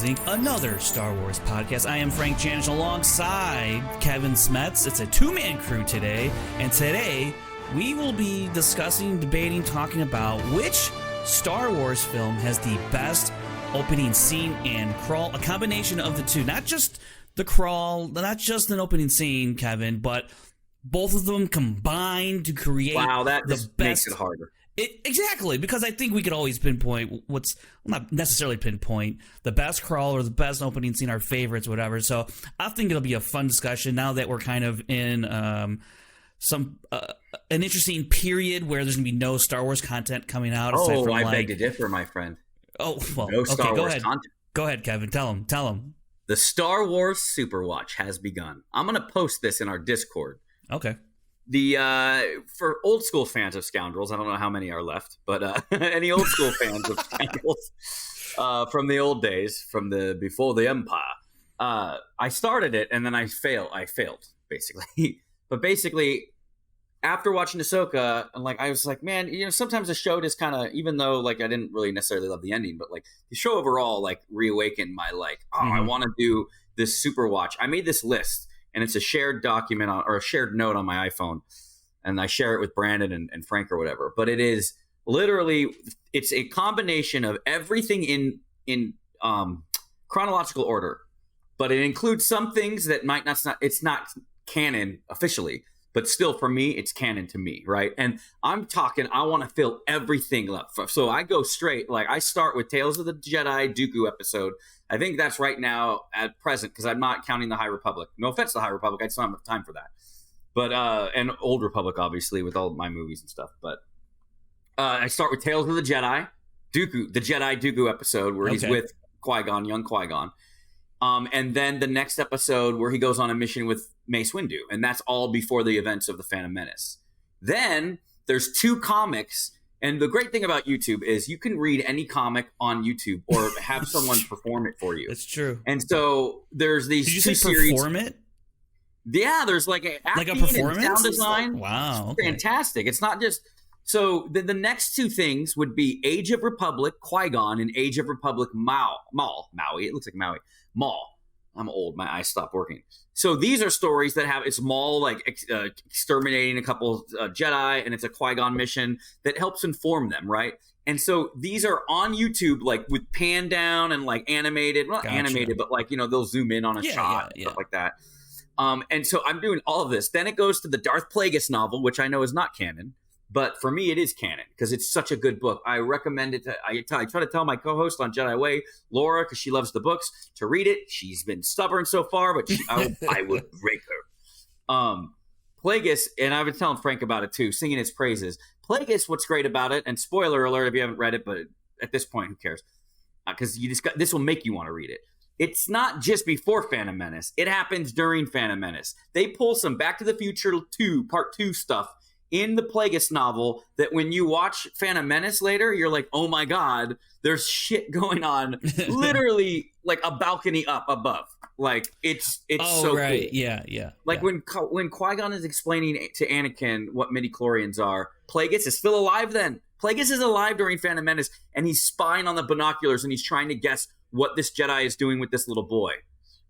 Finalizing, another Star Wars podcast. I am Frank Janish alongside Kevin Smets. It's a two-man crew today, and today we will be discussing, debating, talking about which Star Wars film has the best opening scene and crawl, a combination of the two. Not just the crawl, not just an opening scene, Kevin, but both of them combined to create that the just best. Makes it harder. Exactly, because I think we could always pinpoint not necessarily pinpoint the best crawl or the best opening scene, our favorites, whatever. So I think it'll be a fun discussion now that we're kind of in an interesting period where there's going to be no Star Wars content coming out. Oh, I beg to differ, my friend. Oh, well, no Star Wars content. Go ahead, Kevin. Tell him. The Star Wars Superwatch has begun. I'm going to post this in our Discord. Okay. For old school fans of Scoundrels, I don't know how many are left, but any old school fans of Scoundrels from the old days, before the Empire, I started it and then I failed basically. But basically, after watching Ahsoka, I was like, man, sometimes the show just kind of, even though I didn't really necessarily love the ending, but the show overall reawakened my I want to do this Superwatch. I made this list. And it's a shared document or a shared note on my iPhone. And I share it with Brandon and Frank or whatever. But it is literally, it's a combination of everything in chronological order. But it includes some things that it's not canon officially. But still, for me, it's canon to me, right? And I'm talking, I want to fill everything up. So I go straight, I start with Tales of the Jedi Dooku episode. I think that's right now at present, because I'm not counting the High Republic. No offense to the High Republic, I just don't have time for that. But and Old Republic, obviously, with all of my movies and stuff. But I start with Tales of the Jedi Dooku, the Jedi Dooku episode where he's with Qui-Gon, young Qui-Gon. And then the next episode where he goes on a mission with Mace Windu. And that's all before the events of The Phantom Menace. Then there's two comics. And the great thing about YouTube is you can read any comic on YouTube or have someone perform it for you. That's true. And so there's these Did you two say series. Perform it? Yeah, there's a performance? and sound design. Wow. Okay. Fantastic. It's not just... So the next two things would be Age of Republic Qui-Gon and Age of Republic Maui. It looks like Maui. Maul. I'm old. My eyes stopped working. So these are stories that it's Maul exterminating a couple Jedi, and it's a Qui-Gon mission that helps inform them, right? And so these are on YouTube, with pan down and animated, not Gotcha. Animated, but they'll zoom in on a shot and stuff like that. And so I'm doing all of this. Then it goes to the Darth Plagueis novel, which I know is not canon. But for me, it is canon because it's such a good book. I recommend it. I try to tell my co-host on Jedi Way, Laura, because she loves the books, to read it. She's been stubborn so far, but I would break her. Plagueis, and I've been telling Frank about it too, singing his praises. Plagueis, what's great about it, and spoiler alert if you haven't read it, but at this point, who cares? Because this will make you want to read it. It's not just before Phantom Menace. It happens during Phantom Menace. They pull some Back to the Future 2, Part 2 stuff in the Plagueis novel that when you watch Phantom Menace later, you're like, oh my God, there's shit going on literally a balcony up above. It's so right. cool. Yeah. When Qui-Gon is explaining to Anakin what midichlorians are, Plagueis is still alive then. Plagueis is alive during Phantom Menace, and he's spying on the binoculars, and he's trying to guess what this Jedi is doing with this little boy.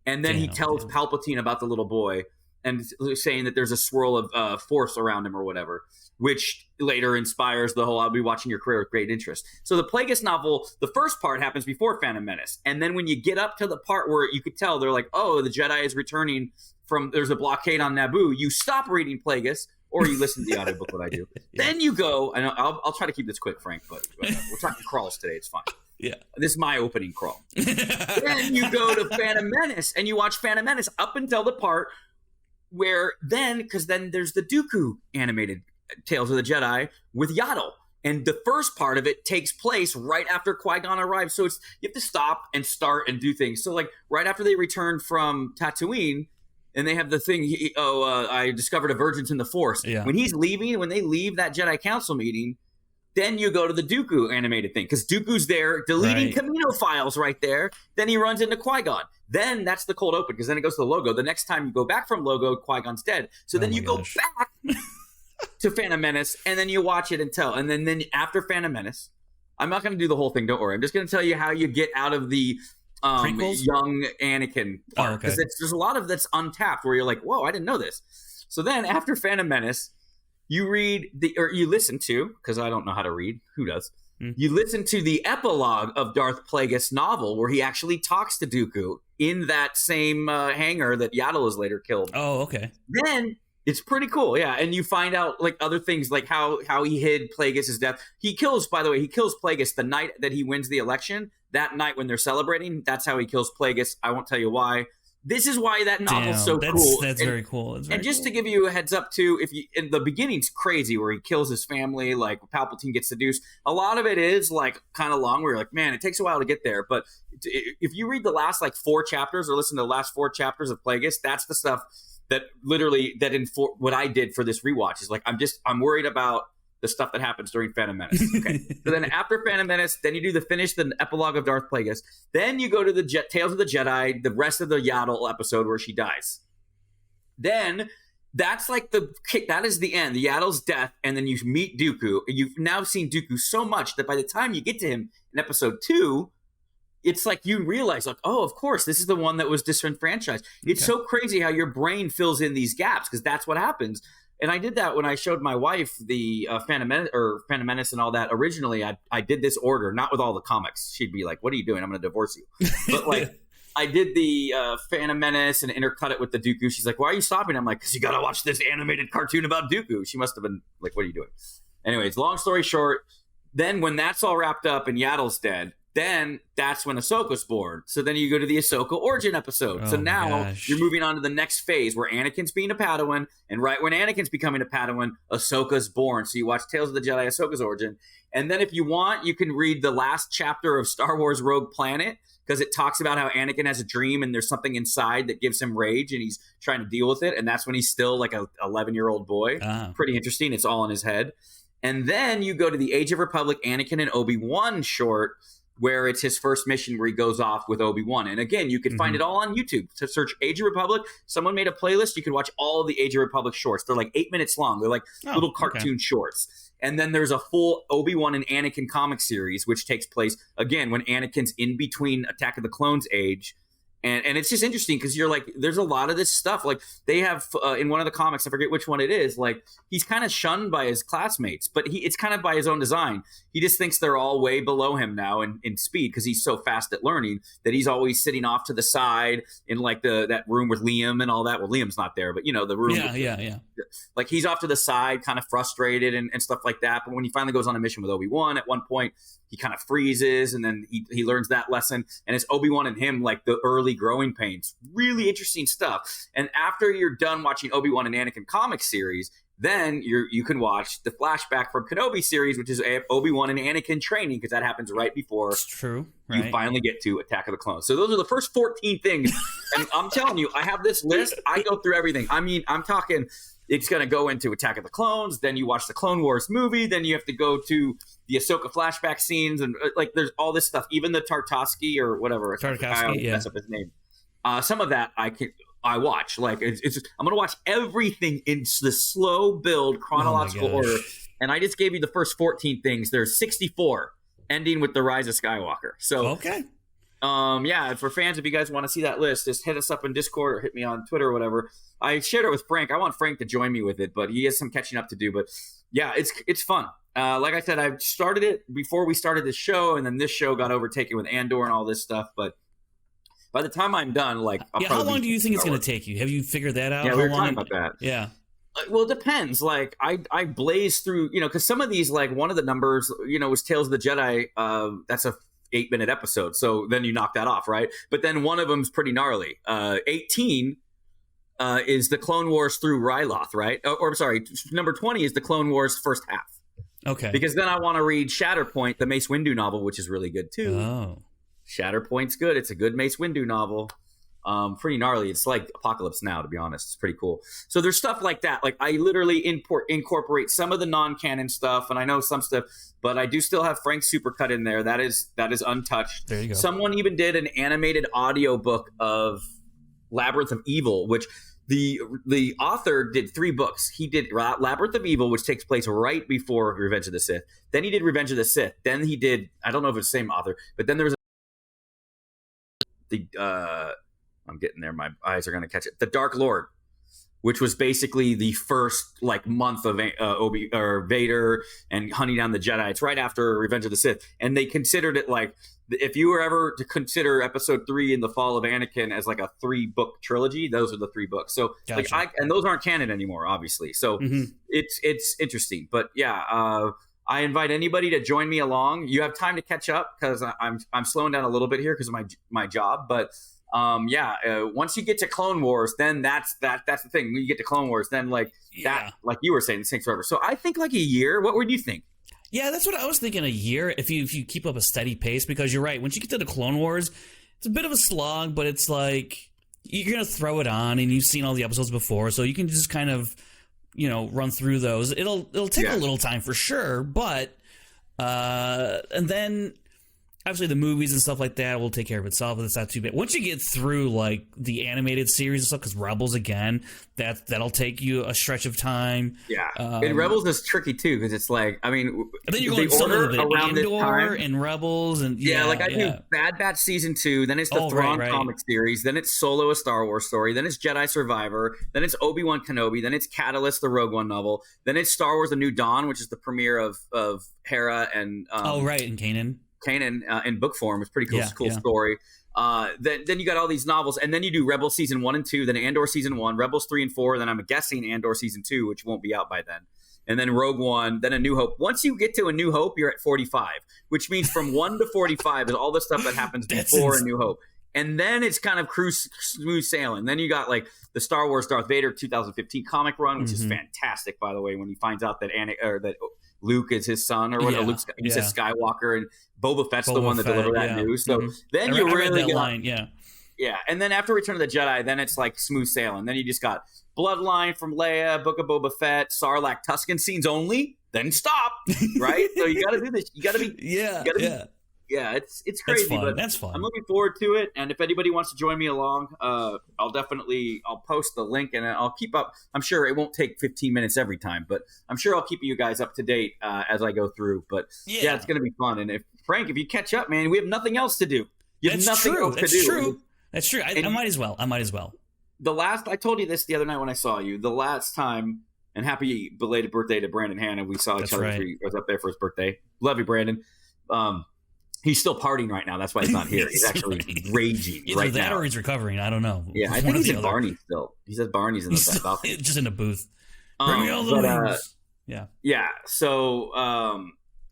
And then he tells Palpatine about the little boy, and saying that there's a swirl of force around him or whatever, which later inspires the whole I'll be watching your career with great interest. So the Plagueis novel, the first part happens before Phantom Menace. And then when you get up to the part where you could tell they're like, oh, the Jedi is returning there's a blockade on Naboo, you stop reading Plagueis, or you listen to the audiobook, what I do. Yeah. Then you go, and I'll try to keep this quick, Frank, but we're talking crawls today, it's fine. Yeah. This is my opening crawl. Then you go to Phantom Menace, and you watch Phantom Menace up until the part because then there's the Dooku animated Tales of the Jedi with Yaddle. And the first part of it takes place right after Qui-Gon arrives. So you have to stop and start and do things. So right after they return from Tatooine, and they have the thing, I discovered a virgins in the Force. Yeah. When they leave that Jedi Council meeting, then you go to the Dooku animated thing because Dooku's there deleting Camino files right there. Then he runs into Qui-Gon. Then that's the cold open because then it goes to the logo. The next time you go back from logo, Qui-Gon's dead. So then you go back to Phantom Menace and then you watch it and then after Phantom Menace, I'm not going to do the whole thing. Don't worry. I'm just going to tell you how you get out of the Prequels? young Anakin part, okay. because there's a lot of that's untapped where you're like, whoa, I didn't know this. So then after Phantom Menace, you you listen to, because I don't know how to read, who does? You listen to the epilogue of Darth Plagueis' novel where he actually talks to Dooku in that same hangar that Yaddle is later killed. Oh, okay. Then it's pretty cool, yeah. And you find out like other things, like how he hid Plagueis' death. He kills Plagueis the night that he wins the election. That night when they're celebrating, that's how he kills Plagueis. I won't tell you why. This is why that novel's so cool. That's very cool. And just to give you a heads up too, if you in the beginning's crazy where he kills his family, like Palpatine gets seduced. A lot of it is like kind of long where you're like, man, it takes a while to get there. But if you read the last like 4 chapters or listen to the last 4 chapters of Plagueis, that's the stuff that literally what I did for this rewatch is like, I'm worried about the stuff that happens during Phantom Menace. Okay. So then after Phantom Menace, then you do the epilogue of Darth Plagueis. Then you go to the Tales of the Jedi, the rest of the Yaddle episode where she dies. Then that's like that is the end, the Yaddle's death, and then you meet Dooku. And you've now seen Dooku so much that by the time you get to him in episode 2, it's like you realize, like, oh, of course, this is the one that was disenfranchised. It's so crazy how your brain fills in these gaps because that's what happens. And I did that when I showed my wife the Phantom Menace and all that. Originally, I did this order, not with all the comics. She'd be like, "What are you doing? I'm going to divorce you." But like, I did the Phantom Menace and intercut it with the Dooku. She's like, "Why are you stopping?" I'm like, "Because you got to watch this animated cartoon about Dooku." She must have been like, "What are you doing?" Anyways, long story short, then when that's all wrapped up and Yaddle's dead, then that's when Ahsoka's born. So then you go to the Ahsoka origin episode. So now you're moving on to the next phase where Anakin's being a Padawan, and right when Anakin's becoming a Padawan, Ahsoka's born. So you watch Tales of the Jedi, Ahsoka's origin. And then if you want, you can read the last chapter of Star Wars Rogue Planet, because it talks about how Anakin has a dream and there's something inside that gives him rage and he's trying to deal with it. And that's when he's still like a 11-year-old boy. Pretty interesting. It's all in his head. And then you go to the Age of Republic, Anakin and Obi-Wan short, where it's his first mission where he goes off with Obi-Wan. And again, you can find it all on YouTube. To search Age of Republic, someone made a playlist. You can watch all of the Age of Republic shorts. They're like 8 minutes long. They're like little cartoon shorts. And then there's a full Obi-Wan and Anakin comic series, which takes place, again, when Anakin's in between Attack of the Clones age. And it's just interesting because you're like, there's a lot of this stuff. Like they have in one of the comics, I forget which one it is, like he's kind of shunned by his classmates, but it's kind of by his own design. He just thinks they're all way below him now in speed because he's so fast at learning that he's always sitting off to the side in like that room with Liam and all that. Well, Liam's not there, but you know, the room. Yeah. Like he's off to the side, kind of frustrated and stuff like that. But when he finally goes on a mission with Obi-Wan, at one point, he kind of freezes and then he learns that lesson. And it's Obi-Wan and him, like the early growing pains. Really interesting stuff. And after you're done watching Obi-Wan and Anakin comic series, then you can watch the flashback from Kenobi series, which is Obi-Wan and Anakin training, because that happens right before you finally get to Attack of the Clones. So those are the first 14 things. And I'm telling you, I have this list. I go through everything. I mean, I'm talking, it's going to go into Attack of the Clones. Then you watch the Clone Wars movie. Then you have to go to the Ahsoka flashback scenes. And like, there's all this stuff. Even the Tartakovsky or whatever. Tartakovsky, mess up his name. Some of that I watch. Like it's I'm gonna watch everything in the slow build chronological order. And I just gave you the first 14 things. There's 64, ending with the Rise of Skywalker. So for fans, if you guys want to see that list, just hit us up in Discord or hit me on Twitter or whatever. I shared it with Frank. I want Frank to join me with it, but he has some catching up to do. But yeah, it's fun. Like I said, I started it before we started this show, and then this show got overtaken with Andor and all this stuff. But by the time I'm done, like, how long do you think it's going to take you? Have you figured that out? Yeah, we were talking about that. Yeah. Well, it depends. Like, I blaze through, because some of these, like, one of the numbers, was Tales of the Jedi. That's a 8-minute episode. So then you knock that off, right? But then one of them's pretty gnarly. 18 is the Clone Wars through Ryloth, right? Or I'm sorry, number 20 is the Clone Wars first half. Okay. Because then I want to read Shatterpoint, the Mace Windu novel, which is really good too. Oh. Shatterpoint's good. It's a good Mace Windu novel. Pretty gnarly. It's like Apocalypse Now, to be honest. It's pretty cool. So there's stuff like that. Like I literally incorporate some of the non-canon stuff, and I know some stuff, but I do still have Frank's supercut in there. That is untouched. There you go. Someone even did an animated audio book of Labyrinth of Evil, which the author did 3 books. He did Labyrinth of Evil, which takes place right before Revenge of the Sith. Then he did Revenge of the Sith. Then he did, I don't know if it's the same author, but then there was I'm getting there. My eyes are going to catch it. The Dark Lord, which was basically the first like month of Vader and hunting down the Jedi. It's right after Revenge of the Sith, and they considered it like, if you were ever to consider Episode 3 in the Fall of Anakin as like a 3-book trilogy, those are the 3 books. So gotcha. and those aren't canon anymore, obviously. So it's interesting. But yeah, I invite anybody to join me along. You have time to catch up because I'm slowing down a little bit here because of my job. But once you get to Clone Wars, then that's the thing. When you get to Clone Wars, then like you were saying, this takes forever. So I think like a year. What would you think? Yeah, that's what I was thinking. A year, if you keep up a steady pace, because you're right. Once you get to the Clone Wars, it's a bit of a slog, but it's like you're gonna throw it on, and you've seen all the episodes before, so you can just kind of run through those. It'll take a little time for sure, but and then obviously the movies and stuff like that will take care of itself. It's not too bad. Once you get through like the animated series and stuff, because Rebels again, that'll take you a stretch of time. Yeah, and Rebels is tricky too because it's like, I mean, and then you're going order around Andor this time and Rebels and I do Bad Batch season 2, then it's the Thrawn comic series, then it's Solo, a Star Wars story, then it's Jedi Survivor, then it's Obi-Wan Kenobi, then it's Catalyst, the Rogue One novel, then it's Star Wars: A New Dawn, which is the premiere of Hera and and Kanan in book form. It's pretty cool story. Then you got all these novels, and then you do Rebels season 1 and 2, then Andor season 1, Rebels 3 and 4, then I'm guessing Andor season 2, which won't be out by then, and then Rogue One, then A New Hope. Once you get to A New Hope, you're at 45, which means from 1 to 45 is all the stuff that happens before A New Hope. And then it's kind of smooth sailing. Then you got like the Star Wars Darth Vader 2015 comic run, which is fantastic, by the way, when he finds out that that Luke is his son, or whatever. He says Skywalker, and Boba Fett's the one that delivered that news. So then you really got line, and then after Return of the Jedi, then it's like smooth sailing. Then you just got Bloodline from Leia, Book of Boba Fett, Sarlacc Tusken scenes only. Then stop, right? So you got to do this. You got to be it's crazy, but that's fun. I'm looking forward to it. And if anybody wants to join me along, I'll post the link and I'll keep up. I'm sure it won't take 15 minutes every time, but I'm sure I'll keep you guys up to date as I go through. But it's going to be fun. And if you catch up, man, we have nothing else to do. That's true. That's true. I might as well. I told you this the other night when I saw you. The last time, and happy belated birthday to Brandon Hanna. We saw each other. I was up there for his birthday. Love you, Brandon. He's still partying right now. That's why he's not here. He's actually raging right now. Or he's recovering. I don't know. Yeah, I think he's in Barney still. He says Barney's in the balcony. Just in a booth. Bring me all the wings. Yeah. So,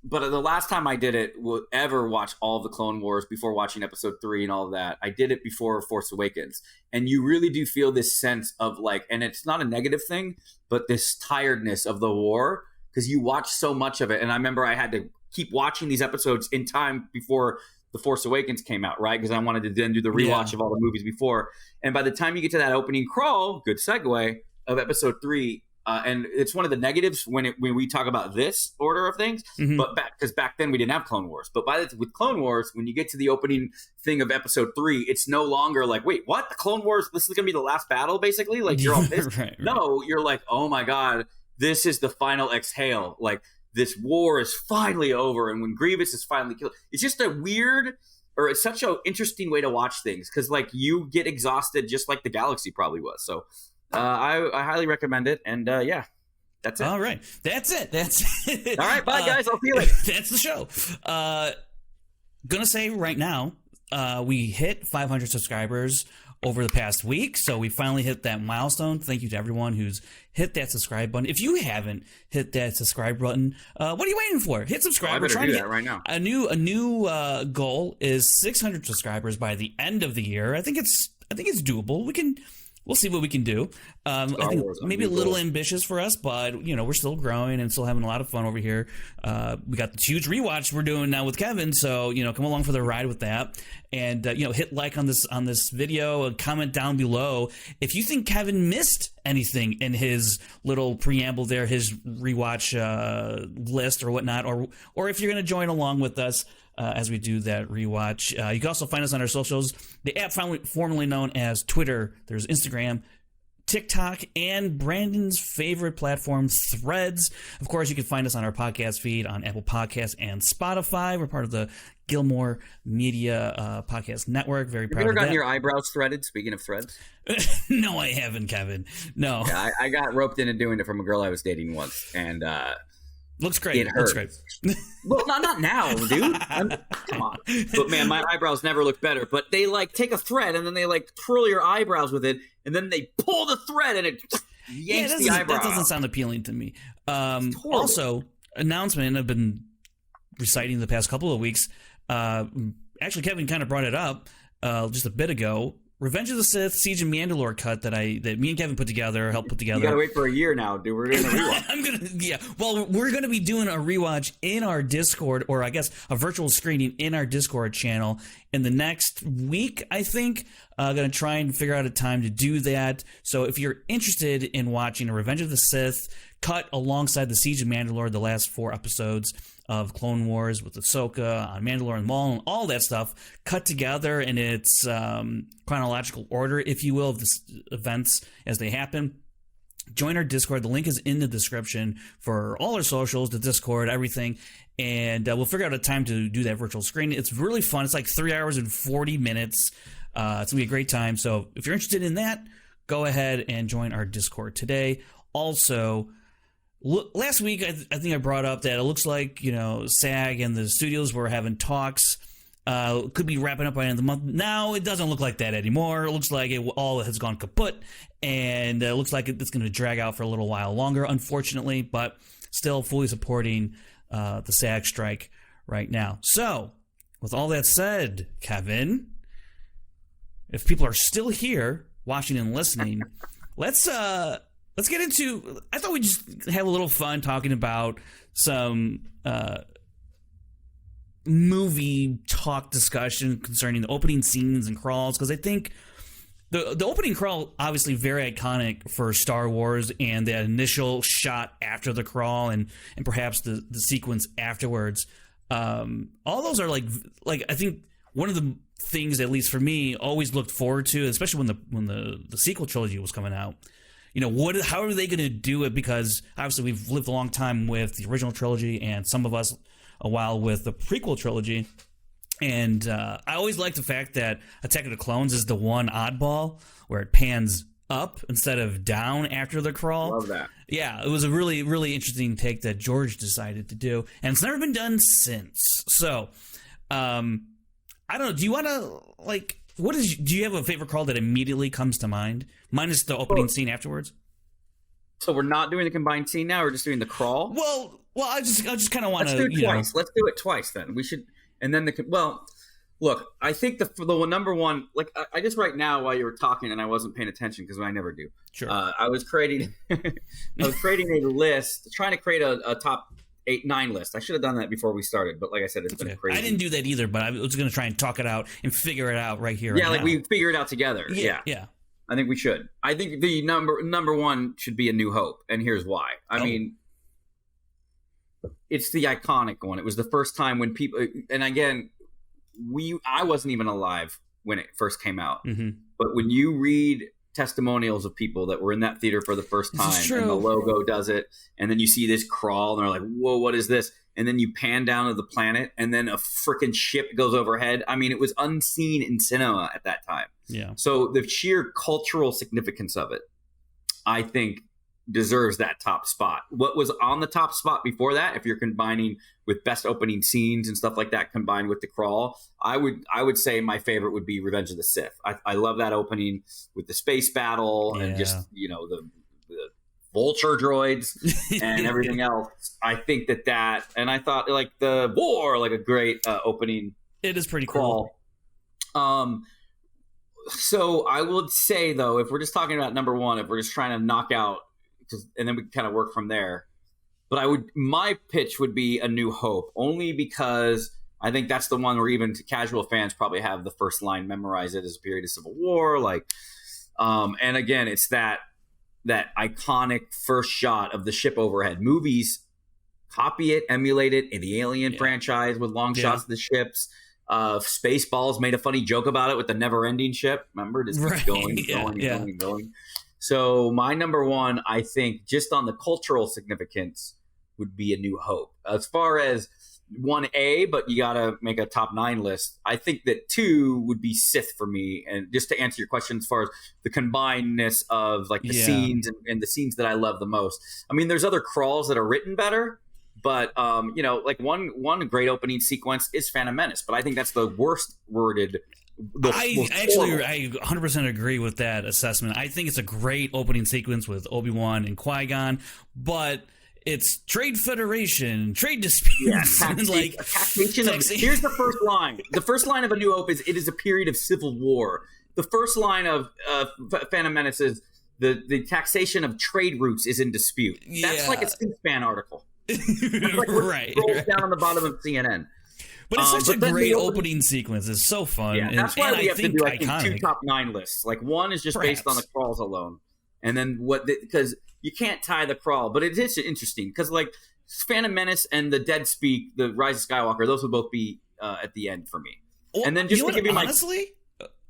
but the last time I did it, ever watch all of the Clone Wars before watching Episode 3 and all of that, I did it before Force Awakens. And you really do feel this sense of like, and it's not a negative thing, but this tiredness of the war because you watch so much of it. And I remember I had to keep watching these episodes in time before The Force Awakens came out, right? Because I wanted to then do the rewatch of all the movies before. And by the time you get to that opening crawl, good segue, of Episode 3, and it's one of the negatives when we talk about this order of things, but because back then we didn't have Clone Wars. But with Clone Wars, when you get to the opening thing of Episode 3, it's no longer like, wait, what? The Clone Wars, this is going to be the last battle, basically? Like, you're all pissed? Right. No, you're like, oh my God, this is the final exhale. Like, this war is finally over, and when Grievous is finally killed, it's just a weird, or it's such an interesting way to watch things because, like, you get exhausted just like the galaxy probably was. So, I highly recommend it, and that's it. All right, that's it. All right, bye guys. I'll see you later. That's the show. Gonna say right now, we hit 500 subscribers over the past week, so we finally hit that milestone. Thank you to everyone who's hit that subscribe button. If you haven't hit that subscribe button, what are you waiting for? Hit subscribe. We're trying to get that right now. A new goal is 600 subscribers by the end of the year. I think it's doable. We'll see what we can do. I think maybe a little ambitious for us, but we're still growing and still having a lot of fun over here. We got this huge rewatch we're doing now with Kevin, so come along for the ride with that. And hit like on this video and comment down below if you think Kevin missed anything in his little preamble there, his rewatch list or whatnot, or if you're going to join along with us as we do that rewatch. You can also find us on our socials. The app formerly known as Twitter. There's Instagram, TikTok, and Brandon's favorite platform, Threads. Of course, you can find us on our podcast feed on Apple Podcasts and Spotify. We're part of the Gilmore Media Podcast Network. Very proud of that. Have you ever gotten your eyebrows threaded, speaking of threads? No, I haven't, Kevin. No. Yeah, I got roped into doing it from a girl I was dating once, and looks great. It hurt. Looks great. Well, not now, dude. Come on. But man, my eyebrows never look better. But they like take a thread and then they like twirl your eyebrows with it, and then they pull the thread and it yanks the eyebrow. That doesn't sound appealing to me. Also, announcement I've been reciting the past couple of weeks. Actually, Kevin kind of brought it up just a bit ago. Revenge of the Sith Siege of Mandalore cut that me and Kevin helped put together. You gotta wait for a year now, dude. We're doing a rewatch. Well, we're gonna be doing a rewatch in our Discord, or I guess a virtual screening in our Discord channel in the next week. I think gonna try and figure out a time to do that. So if you're interested in watching a Revenge of the Sith cut alongside the Siege of Mandalore, the last 4 episodes of Clone Wars with Ahsoka on Mandalore and Maul and all that stuff cut together in its chronological order, if you will, of the events as they happen. Join our Discord. The link is in the description for all our socials, the Discord, everything. And we'll figure out a time to do that virtual screen. It's really fun. It's like 3 hours and 40 minutes. It's going to be a great time. So if you're interested in that, go ahead and join our Discord today. Also, last week, I think I brought up that it looks like, SAG and the studios were having talks. Could be wrapping up by the end of the month. Now, it doesn't look like that anymore. It looks like it all has gone kaput, and it looks like it's going to drag out for a little while longer, unfortunately, but still fully supporting the SAG strike right now. So, with all that said, Kevin, if people are still here, watching and listening, let's get into. I thought we'd just have a little fun talking about some movie talk discussion concerning the opening scenes and crawls, because I think the opening crawl obviously very iconic for Star Wars, and that initial shot after the crawl and perhaps the sequence afterwards. All those are like I think one of the things, at least for me, always looked forward to, especially when the sequel trilogy was coming out. How are they going to do it? Because obviously we've lived a long time with the original trilogy, and some of us a while with the prequel trilogy. And I always like the fact that Attack of the Clones is the one oddball where it pans up instead of down after the crawl. Love that. Yeah, it was a really, really interesting take that George decided to do, and it's never been done since. So, I don't know. Do you want to do you have a favorite crawl that immediately comes to mind, minus the opening scene afterwards? So we're not doing the combined scene now. We're just doing the crawl. Well, I just kind of want to. Let's do it twice. Let's do it twice then. We should, and then look. I think the number one, like I just right now while you were talking and I wasn't paying attention because I never do. Sure. I was creating a list, trying to create a top 8-9 list. I should have done that before we started, but like I said, it's been crazy. I didn't do that either, but I was going to try and talk it out and figure it out right here. Yeah, right now. we figure it out together. Yeah. I think we should. I think the number one should be A New Hope, and here's why. I mean, it's the iconic one. It was the first time when people, and again, I wasn't even alive when it first came out. Mm-hmm. But when you read testimonials of people that were in that theater for the first time, and the logo does it, and then you see this crawl, and they're like, "Whoa, what is this?" And then you pan down to the planet, and then a freaking ship goes overhead. I mean, it was unseen in cinema at that time. Yeah. So the sheer cultural significance of it, I think, deserves that top spot. What was on the top spot before that, if you're combining with best opening scenes and stuff like that combined with the crawl, I would say my favorite would be Revenge of the Sith. I love that opening with the space battle and just the vulture droids and everything else. I think that and I thought like the war, like a great opening. It is pretty crawl. Cool. So I would say though, if we're just talking about number one, if we're just trying to knock out, and then we kind of work from there. But my pitch would be A New Hope, only because I think that's the one where even casual fans probably have the first line memorized. It as a period of Civil War, and again, it's that iconic first shot of the ship overhead. Movies copy it, emulate it in the Alien franchise with long shots of the ships. Spaceballs made a funny joke about it with the never-ending ship. Remember, just going. So my number one, I think, just on the cultural significance, would be A New Hope. As far as 1A, but you gotta make a top 9 list. I think that 2 would be Sith for me. And just to answer your question, as far as the combinedness of like the scenes and the scenes that I love the most. I mean, there's other crawls that are written better, but like one great opening sequence is Phantom Menace, but I think that's the worst worded. I 100% agree with that assessment. I think it's a great opening sequence with Obi-Wan and Qui-Gon, but it's trade federation, trade disputes, and like taxation. Here's the first line. The first line of A New Hope is, "It is a period of civil war." The first line of Phantom Menace is, the taxation of trade routes is in dispute. That's like a C-SPAN article. Like right. Down on the bottom of CNN. But it's such a great opening sequence. It's so fun. Yeah, that's why we have to do, I think, 2 top 9 lists. Like, one is just based on the crawls alone. And then because you can't tie the crawl. But it is interesting because, like, Phantom Menace and the Dead Speak, the Rise of Skywalker, those would both be at the end for me. Well, and then just to give you honestly,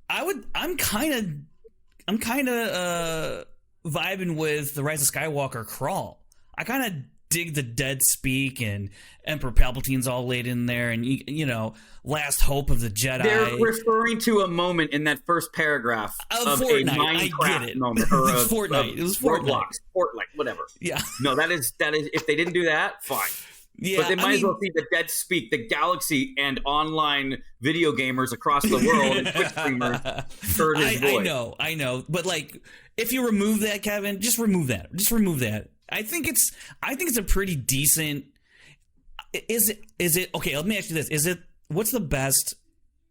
I'm kind of vibing with the Rise of Skywalker crawl. I kind of dig the Dead Speak, and Emperor Palpatine's all laid in there, and Last Hope of the Jedi. They're referring to a moment in that first paragraph of Fortnite. A Minecraft moment. Or it was Fortnite. It was Fortnite. Fortnite, whatever. Yeah. No, that is. If they didn't do that, fine. Yeah, but they might as well see the Dead Speak, the galaxy, and online video gamers across the world and Twitch streamers heard his voice. I know. But like, if you remove that, Kevin, just remove that. I think it's a pretty decent. Is it okay? Let me ask you this: what's the best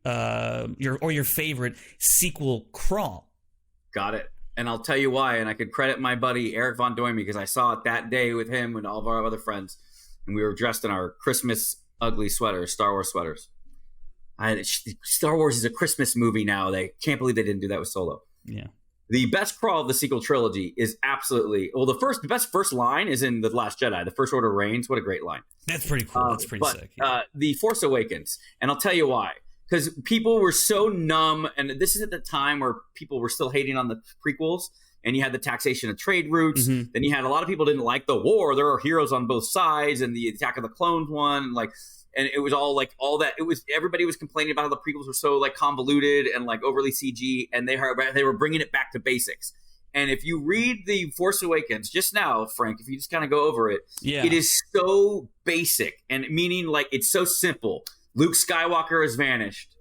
your favorite sequel crawl? Got it. And I'll tell you why. And I could credit my buddy Eric Von Doime because I saw it that day with him and all of our other friends, and we were dressed in our Christmas ugly sweaters, Star Wars sweaters. Star Wars is a Christmas movie now. They can't believe they didn't do that with Solo. Yeah. The best crawl of the sequel trilogy is absolutely the best first line is in The Last Jedi. The First Order reigns. What a great line. That's pretty cool. That's pretty sick. Yeah. The Force Awakens, and I'll tell you why. Because people were so numb, and this is at the time where people were still hating on the prequels, and you had the taxation of trade routes. Mm-hmm. Then you had a lot of people didn't like the war. There are heroes on both sides, and the Attack of the Clones one, and it was all that. It was everybody was complaining about how the prequels were so like convoluted and like overly CG, and they were bringing it back to basics. And if you read The Force Awakens just now, Frank, if you just kind of go over it, it is so basic, and meaning like it's so simple. Luke Skywalker has vanished.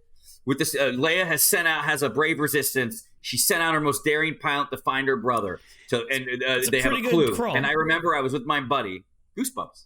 With this, Leia has a brave resistance. She sent out her most daring pilot to find her brother. So they have a clue. Crawl. And I remember I was with my buddy. Goosebumps.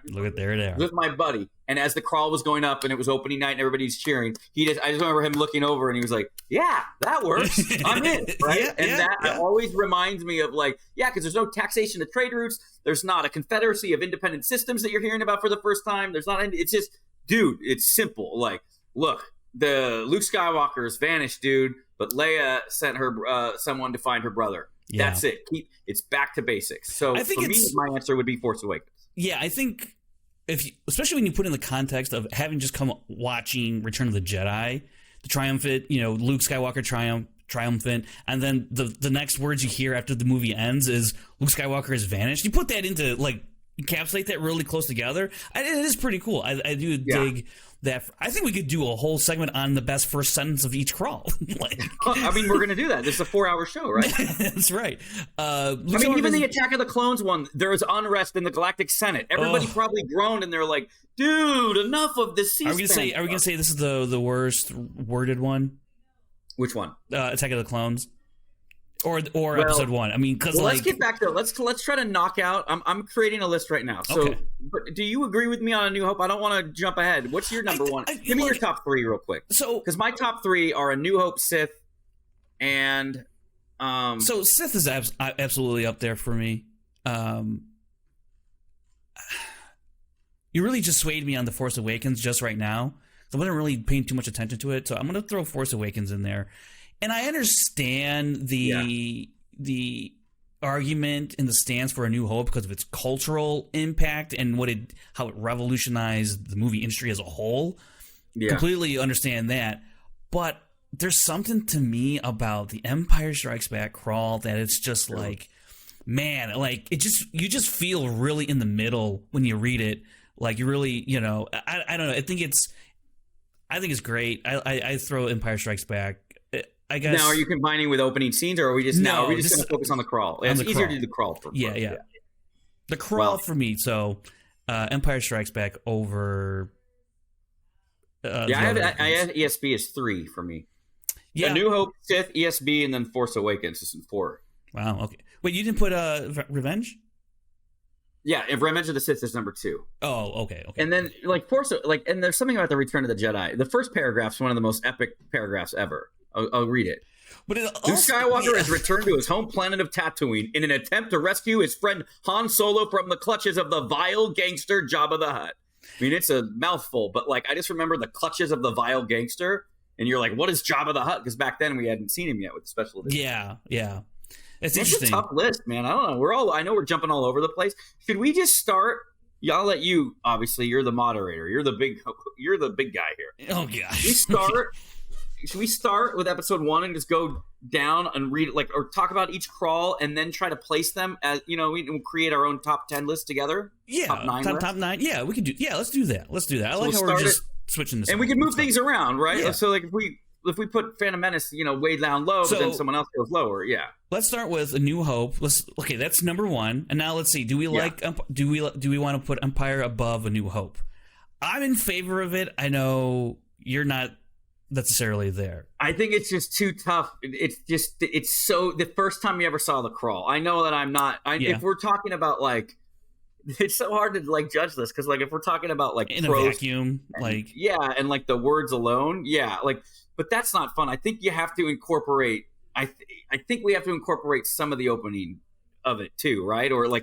Look at there they are. With my buddy, and as the crawl was going up and it was opening night and everybody's cheering, I just remember him looking over and he was like, "Yeah, that works. I'm in." Right, that always reminds me of because there's no taxation of trade routes. There's not a confederacy of independent systems that you're hearing about for the first time. There's not. It's just, dude, it's simple. Like, look, the Luke Skywalker's vanished, dude, but Leia sent her someone to find her brother. Yeah. That's it. It's back to basics. So I think for me, my answer would be Force Awakens. Yeah, I think especially when you put in the context of having just come watching Return of the Jedi, the triumphant, Luke Skywalker triumphant, and then the next words you hear after the movie ends is Luke Skywalker has vanished. You put that into encapsulate that really close together. It is pretty cool. I do dig that. I think we could do a whole segment on the best first sentence of each crawl. I mean, we're going to do that. This is a 4-hour show, right? That's right. Even the Attack of the Clones one, there was unrest in the Galactic Senate. Everybody probably groaned, and they're like, "Dude, enough of this." Are we going to say this is the worst worded one? Which one? Attack of the Clones. Or episode 1. I mean, because let's get back to let's try to knock out. I'm creating a list right now. So, but do you agree with me on A New Hope? I don't want to jump ahead. What's your number one? Give me your top 3 real quick. So, because my top 3 are A New Hope, Sith, and So Sith is absolutely up there for me. You really just swayed me on The Force Awakens just right now. So I wasn't really paying too much attention to it. So I'm going to throw Force Awakens in there. And I understand the argument in the stance for A New Hope because of its cultural impact and how it revolutionized the movie industry as a whole. Yeah. Completely understand that. But there's something to me about the Empire Strikes Back crawl that it's just like, man, like you just feel really in the middle when you read it. Like you really, I don't know. I think it's great. I throw Empire Strikes Back. I guess. Now, are you combining with opening scenes, or are we just going to focus on the crawl? It's easier to do the crawl first. Yeah. The crawl for me. So, Empire Strikes Back over. I have ESB as 3 for me. Yeah. A New Hope, Sith, ESB, and then Force Awakens is 4. Wow. Okay. Wait, you didn't put Revenge? Yeah, if Revenge of the Sith is number 2. Oh, okay. And then and there's something about the Return of the Jedi. The first paragraph's one of the most epic paragraphs ever. I'll read it. But Luke Skywalker has returned to his home planet of Tatooine in an attempt to rescue his friend Han Solo from the clutches of the vile gangster Jabba the Hutt. I mean, it's a mouthful, but I just remember the clutches of the vile gangster, and you're like, what is Jabba the Hutt? Because back then we hadn't seen him yet with the special edition. Yeah. It's interesting. A tough list, man. I don't know. I know we're jumping all over the place. Should we just start? I'll let you. Obviously, you're the moderator. You're the big guy here. Oh gosh. Should we start with episode 1 and just go down and read or talk about each crawl and then try to place them as we can create our own top 10 list together? Yeah, top 9. Yeah, we can do. Yeah, let's do that. I so like how we're just switching this. And we can move things around, right? Yeah. So if we put Phantom Menace, way down low, but then someone else goes lower. Yeah. Let's start with A New Hope. That's number 1. And now let's see. Do we do we want to put Empire above A New Hope? I'm in favor of it. I know you're not necessarily there. I think it's just too tough. It's so the first time you ever saw the crawl. I know that I'm not. If we're talking about it's so hard to judge this because if we're talking about in a vacuum, and the words alone, but that's not fun. I think you have to incorporate. I think we have to incorporate some of the opening of it too, right? Or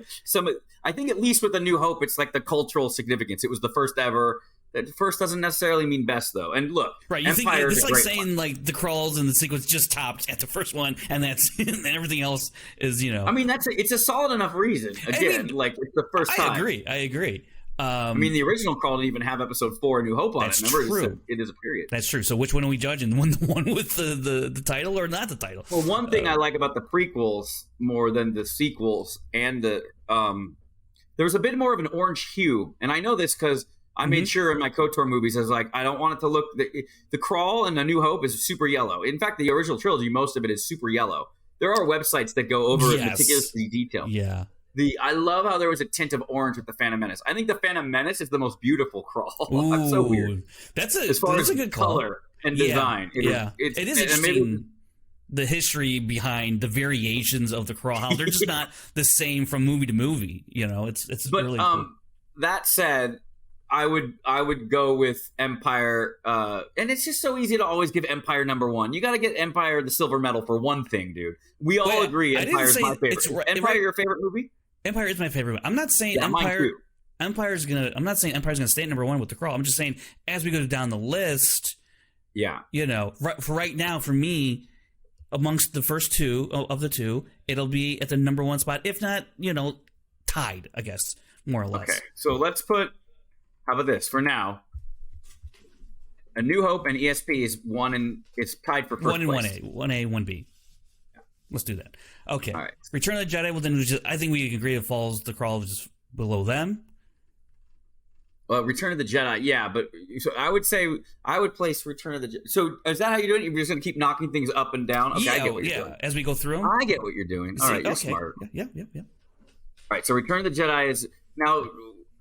I think at least with A New Hope, it's the cultural significance. It was the first ever. That first doesn't necessarily mean best, though. And look, right? You think it's saying the crawls and the sequence just topped at the first one, and that's and everything else is I mean, it's a solid enough reason. Again, it's the first time. I agree. The original crawl didn't even have episode 4, A New Hope, on it. Remember, true. It is a period. That's true. So which one are we judging? The one with the title or not the title? Well, one thing I like about the prequels more than the sequels and there was a bit more of an orange hue, and I know this because I made sure in my KOTOR movies, I was I don't want it to look... The crawl and A New Hope is super yellow. In fact, the original trilogy, most of it is super yellow. There are websites that go over it meticulously detailed. Yeah. I love how there was a tint of orange with the Phantom Menace. I think the Phantom Menace is the most beautiful crawl. Ooh, that's so weird. That's a good color and design. It is interesting. The history behind the variations of the crawl, how they're just not the same from movie to movie. It's really cool. That said... I would go with Empire, and it's just so easy to always give Empire number 1. You got to get Empire the silver medal for one thing, dude. We all agree Empire is my favorite. Empire your favorite movie? Empire is my favorite. I'm not saying Empire. Empire's gonna. I'm not saying Empire's gonna stay at number 1 with the crawl. I'm just saying as we go down the list. Yeah. Right now, for me, amongst the first 2 of the 2, it'll be at the number 1 spot, if not, tied. I guess more or less. Okay, so let's put. How about this? For now, A New Hope and ESP is 1 and it's tied for first 1 and place. 1A, 1B. Yeah. Let's do that. Okay. All right. Return of the Jedi. Well, then I think we agree it falls. The crawl is just below them. Return of the Jedi, yeah, but so I would say I would place Return of the Jedi. So is that how you're doing it? You're just going to keep knocking things up and down? Okay, I get what you're doing. As we go through them. I get what you're doing. All right, you're smart. Yeah. All right, so Return of the Jedi is now.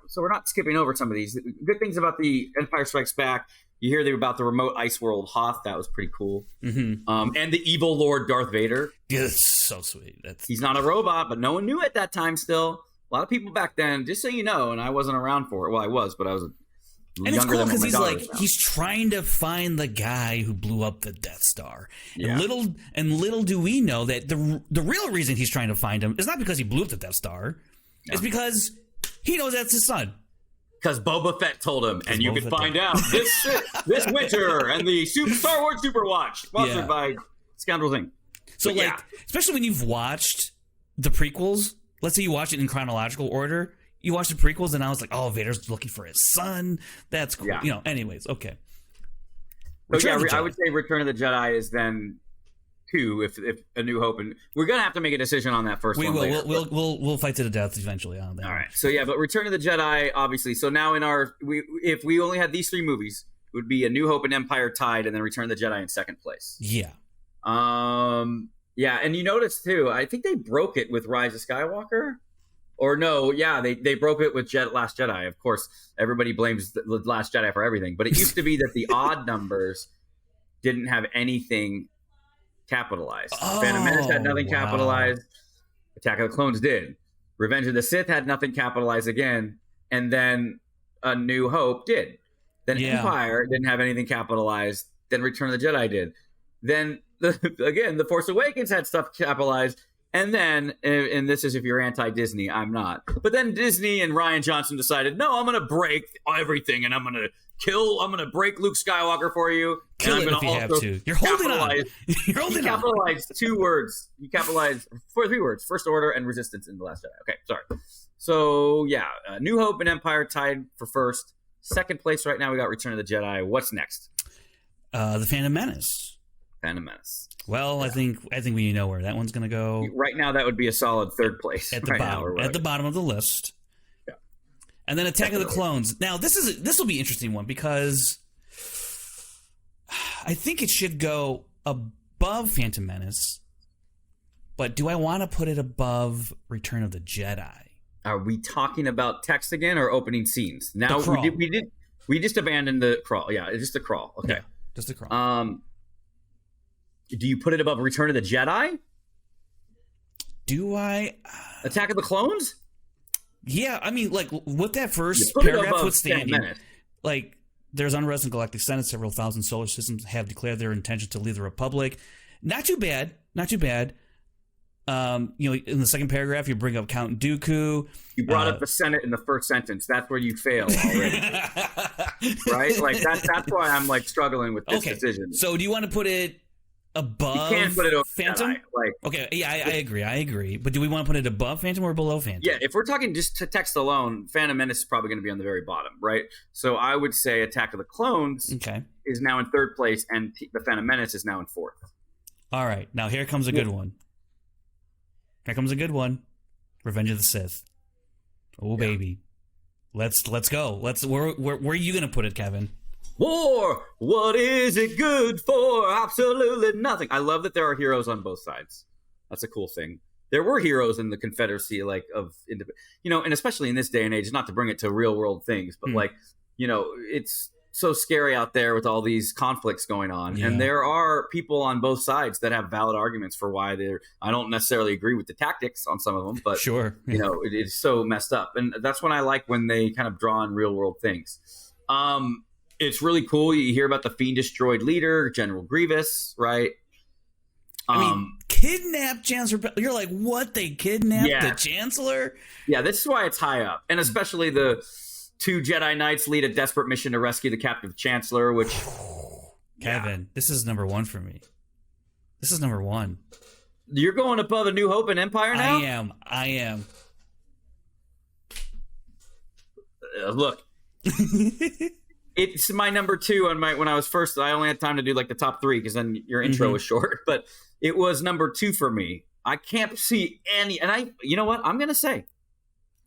So we're not skipping over some of these. Good things about the Empire Strikes Back. You hear about the remote ice world Hoth. That was pretty cool. Mm-hmm. And the evil Lord Darth Vader. Yeah, that's so sweet. He's not a robot, but no one knew at that time still. A lot of people back then, just so you know, and I wasn't around for it. Well, I was, but I was and it's cool because he's trying to find the guy who blew up the Death Star. Yeah. And little do we know that the real reason he's trying to find him is not because he blew up the Death Star. No. It's because... he knows that's his son. Because Boba Fett told him, and you can find out this winter and the Star Wars Superwatch, sponsored by Scoundrels Inc. So, especially when you've watched the prequels, let's say you watch it in chronological order, you watch the prequels, and I was like, oh, Vader's looking for his son. That's cool. Yeah. Anyways, okay. So yeah, I would say Return of the Jedi is then 2 if A New Hope, and we're gonna have to make a decision on that first one. Later, we'll fight to the death eventually on that. All right. So yeah, but Return of the Jedi, obviously. So now if we only had these 3 movies, it would be A New Hope and Empire tied, and then Return of the Jedi in second place. Yeah. Yeah, and you notice too, I think they broke it with Rise of Skywalker. Or no, yeah, they broke it with Last Jedi. Of course, everybody blames the Last Jedi for everything. But it used to be that the odd numbers didn't have anything capitalized. Phantom Menace had nothing capitalized. Attack of the Clones did. Revenge of the Sith had nothing capitalized again. And then A New Hope did. Then Empire didn't have anything capitalized. Then Return of the Jedi did. Then, The Force Awakens had stuff capitalized. And then, and this is if you're anti-Disney, I'm not. But then Disney and Rian Johnson decided, no, I'm going to break everything, and I'm going to break Luke Skywalker for you. Kill and it if you have to. You're holding on. You're holding on. You capitalized 2 words. You capitalized 3 words. First Order and Resistance in The Last Jedi. Okay, sorry. So, yeah, New Hope and Empire tied for first. Second place right now, we got Return of the Jedi. What's next? The Phantom Menace. Well, I think we know where that one's going to go. Right now, that would be a solid third place at the bottom. At the bottom of the list. Yeah. And then Attack of the Clones. Now, this will be an interesting one because I think it should go above Phantom Menace. But do I want to put it above Return of the Jedi? Are we talking about text again or opening scenes? Now we just abandoned the crawl. Yeah, it's just the crawl. Okay, yeah, just the crawl. Do you put it above Return of the Jedi? Do I? Attack of the Clones? Yeah, I mean, like, with that first paragraph withstanding, like, there's unrest in Galactic Senate. Several thousand solar systems have declared their intention to leave the Republic. Not too bad. Not too bad. In the second paragraph, you bring up Count Dooku. You brought up the Senate in the first sentence. That's where you fail already. Right? Like, that's why I'm, like, struggling with this decision. So do you want to put it above? You can't put it over Phantom? Jedi. Okay, yeah, I agree. But do we want to put it above Phantom or below Phantom? Yeah, if we're talking just to text alone, Phantom Menace is probably going to be on the very bottom, right? So I would say Attack of the Clones is now in third place, and the Phantom Menace is now in fourth. All right, now here comes a good one. Here comes a good one. Revenge of the Sith. Oh, baby. Let's go. Where are you going to put it, Kevin? War! What is it good for? Absolutely nothing. I love that there are heroes on both sides. That's a cool thing. There were heroes in the Confederacy, and especially in this day and age, not to bring it to real world things, but it's so scary out there with all these conflicts going on. Yeah. And there are people on both sides that have valid arguments for why I don't necessarily agree with the tactics on some of them, but sure. It is so messed up. And that's when I like when they kind of draw on real world things. It's really cool. You hear about the fiendish droid leader, General Grievous, right? Kidnapped Chancellor. You're like, what? They kidnapped the Chancellor? Yeah, this is why it's high up. And especially the 2 Jedi Knights lead a desperate mission to rescue the captive Chancellor, which... Kevin, this is number 1 for me. This is number 1. You're going above A New Hope and Empire now? I am. Look. It's my number 2 on when I was first. I only had time to do like the top 3 because then your intro was short. But it was number 2 for me. I can't see any, and you know what? I'm gonna say,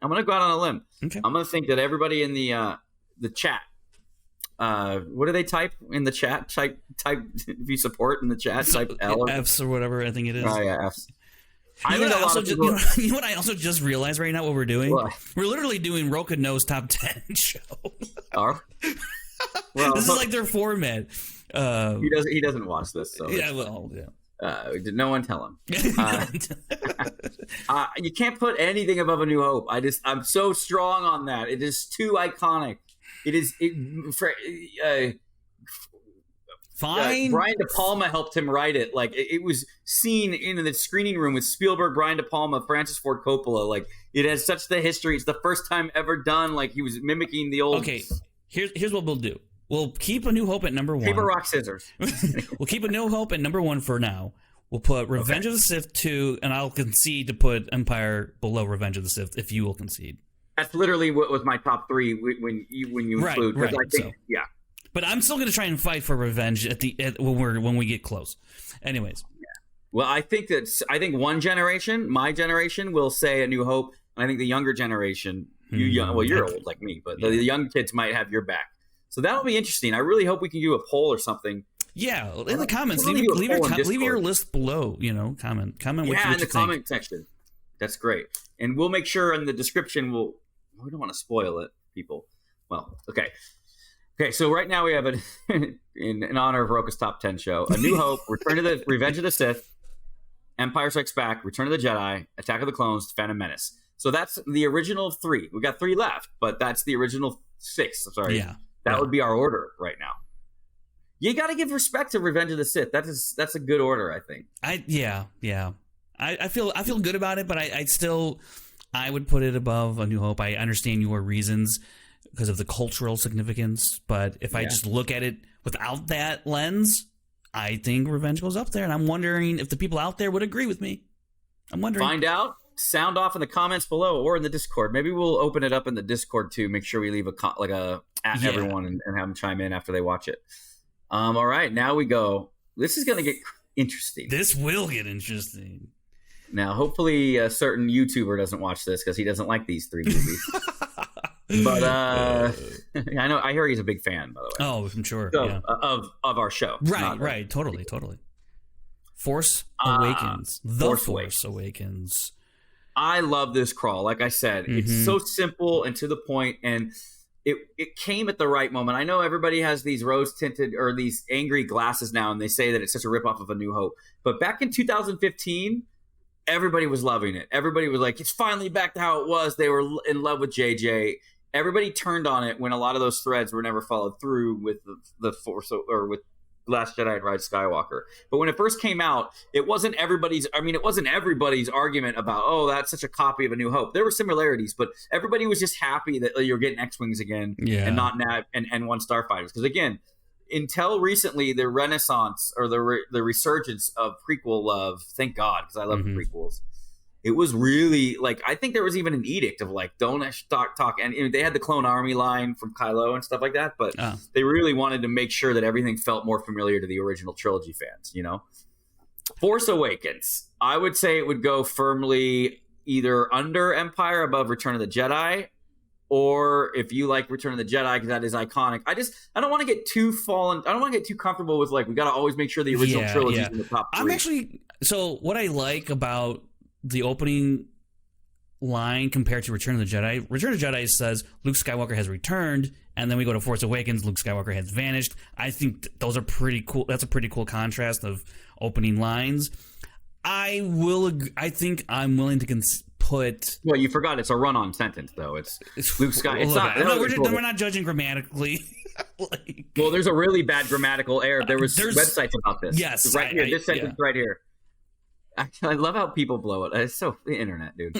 I'm gonna go out on a limb. Okay. I'm gonna think that everybody in the chat, what do they type in the chat? Type if you support in the chat. Type L or F's or whatever I think it is. Oh yeah, F's. You know what I also just realized right now what we're doing? What? We're literally doing Roka Knows Top 10 show. Well, this is like their format. He doesn't watch this. So did no one tell him? You can't put anything above A New Hope. I'm so strong on that. It is too iconic. It is. Fine. Brian De Palma helped him write it. Like it was seen in the screening room with Spielberg, Brian De Palma, Francis Ford Coppola. Like it has such the history. It's the first time ever done. Like he was mimicking the old. Okay, here's what we'll do. We'll keep A New Hope at number 1. Paper, rock, scissors. We'll keep A New Hope at number 1 for now. We'll put Revenge of the Sith 2, and I'll concede to put Empire below Revenge of the Sith if you will concede. That's literally what was my top 3 when you include. Right. I think, But I'm still going to try and fight for revenge when we get close. Anyways. Well, I think one generation, my generation, will say A New Hope, and I think the younger generation, you're old like me, but the young kids might have your back. So that'll be interesting. I really hope we can do a poll or something. Yeah, in the comments, leave your list below. Comment what you think. In the comment section. That's great, and we'll make sure in the description. We don't want to spoil it, people. Well, okay. So right now we have in honor of Roka's Top 10 show, A New Hope, Revenge of the Sith, Empire Strikes Back, Return of the Jedi, Attack of the Clones, Phantom Menace. So that's the original 3. We got 3 left, but that's the original 6. Sorry, that would be our order right now. You got to give respect to Revenge of the Sith. That's a good order, I think. I feel good about it, but I would put it above A New Hope. I understand your reasons because of the cultural significance, but if I just look at it without that lens, I think Revenge goes up there, and I'm wondering if the people out there would agree with me. I'm wondering. Find out. Sound off in the comments below or in the Discord. Maybe we'll open it up in the Discord too. Make sure we leave at everyone and have them chime in after they watch it. All right, now we go. This is going to get interesting. This will get interesting. Now, hopefully, a certain YouTuber doesn't watch this because he doesn't like these 3 movies. But I hear he's a big fan, by the way. Oh, I'm sure. So, of our show. Right. Totally. Force Awakens. Force Awakens. I love this crawl. Like I said, it's so simple and to the point, and it came at the right moment. I know everybody has these rose-tinted or these angry glasses now, and they say that it's such a ripoff of A New Hope. But back in 2015, everybody was loving it. Everybody was like, it's finally back to how it was. They were in love with JJ. Everybody turned on it when a lot of those threads were never followed through with the Force or with Last Jedi and Rise of Skywalker. But when it first came out, it wasn't everybody's argument about, oh, that's such a copy of A New Hope. There were similarities, but everybody was just happy that you're getting X-Wings again and not Nav and N1 Starfighters. Because again, until recently, the renaissance or the resurgence of prequel love, thank God, because I love the prequels. It was really like, I think there was even an edict of like, don't talk. And they had the Clone Army line from Kylo and stuff like that, but they really wanted to make sure that everything felt more familiar to the original trilogy fans, Force Awakens, I would say it would go firmly either under Empire, above Return of the Jedi, or if you like Return of the Jedi, because that is iconic. I don't want to get too I don't want to get too comfortable with like, we got to always make sure the original trilogy is in the top 3. So what I like about the opening line compared to Return of the Jedi. Return of the Jedi says Luke Skywalker has returned, and then we go to Force Awakens, Luke Skywalker has vanished. I think those are pretty cool. That's a pretty cool contrast of opening lines. I think I'm willing to put. Well, you forgot it's a run-on sentence, though. It's Luke Skywalker. We're not judging grammatically. Well, there's a really bad grammatical error. There's websites about this. Yes, right here. This sentence right here. I love how people blow it. It's so the internet, dude.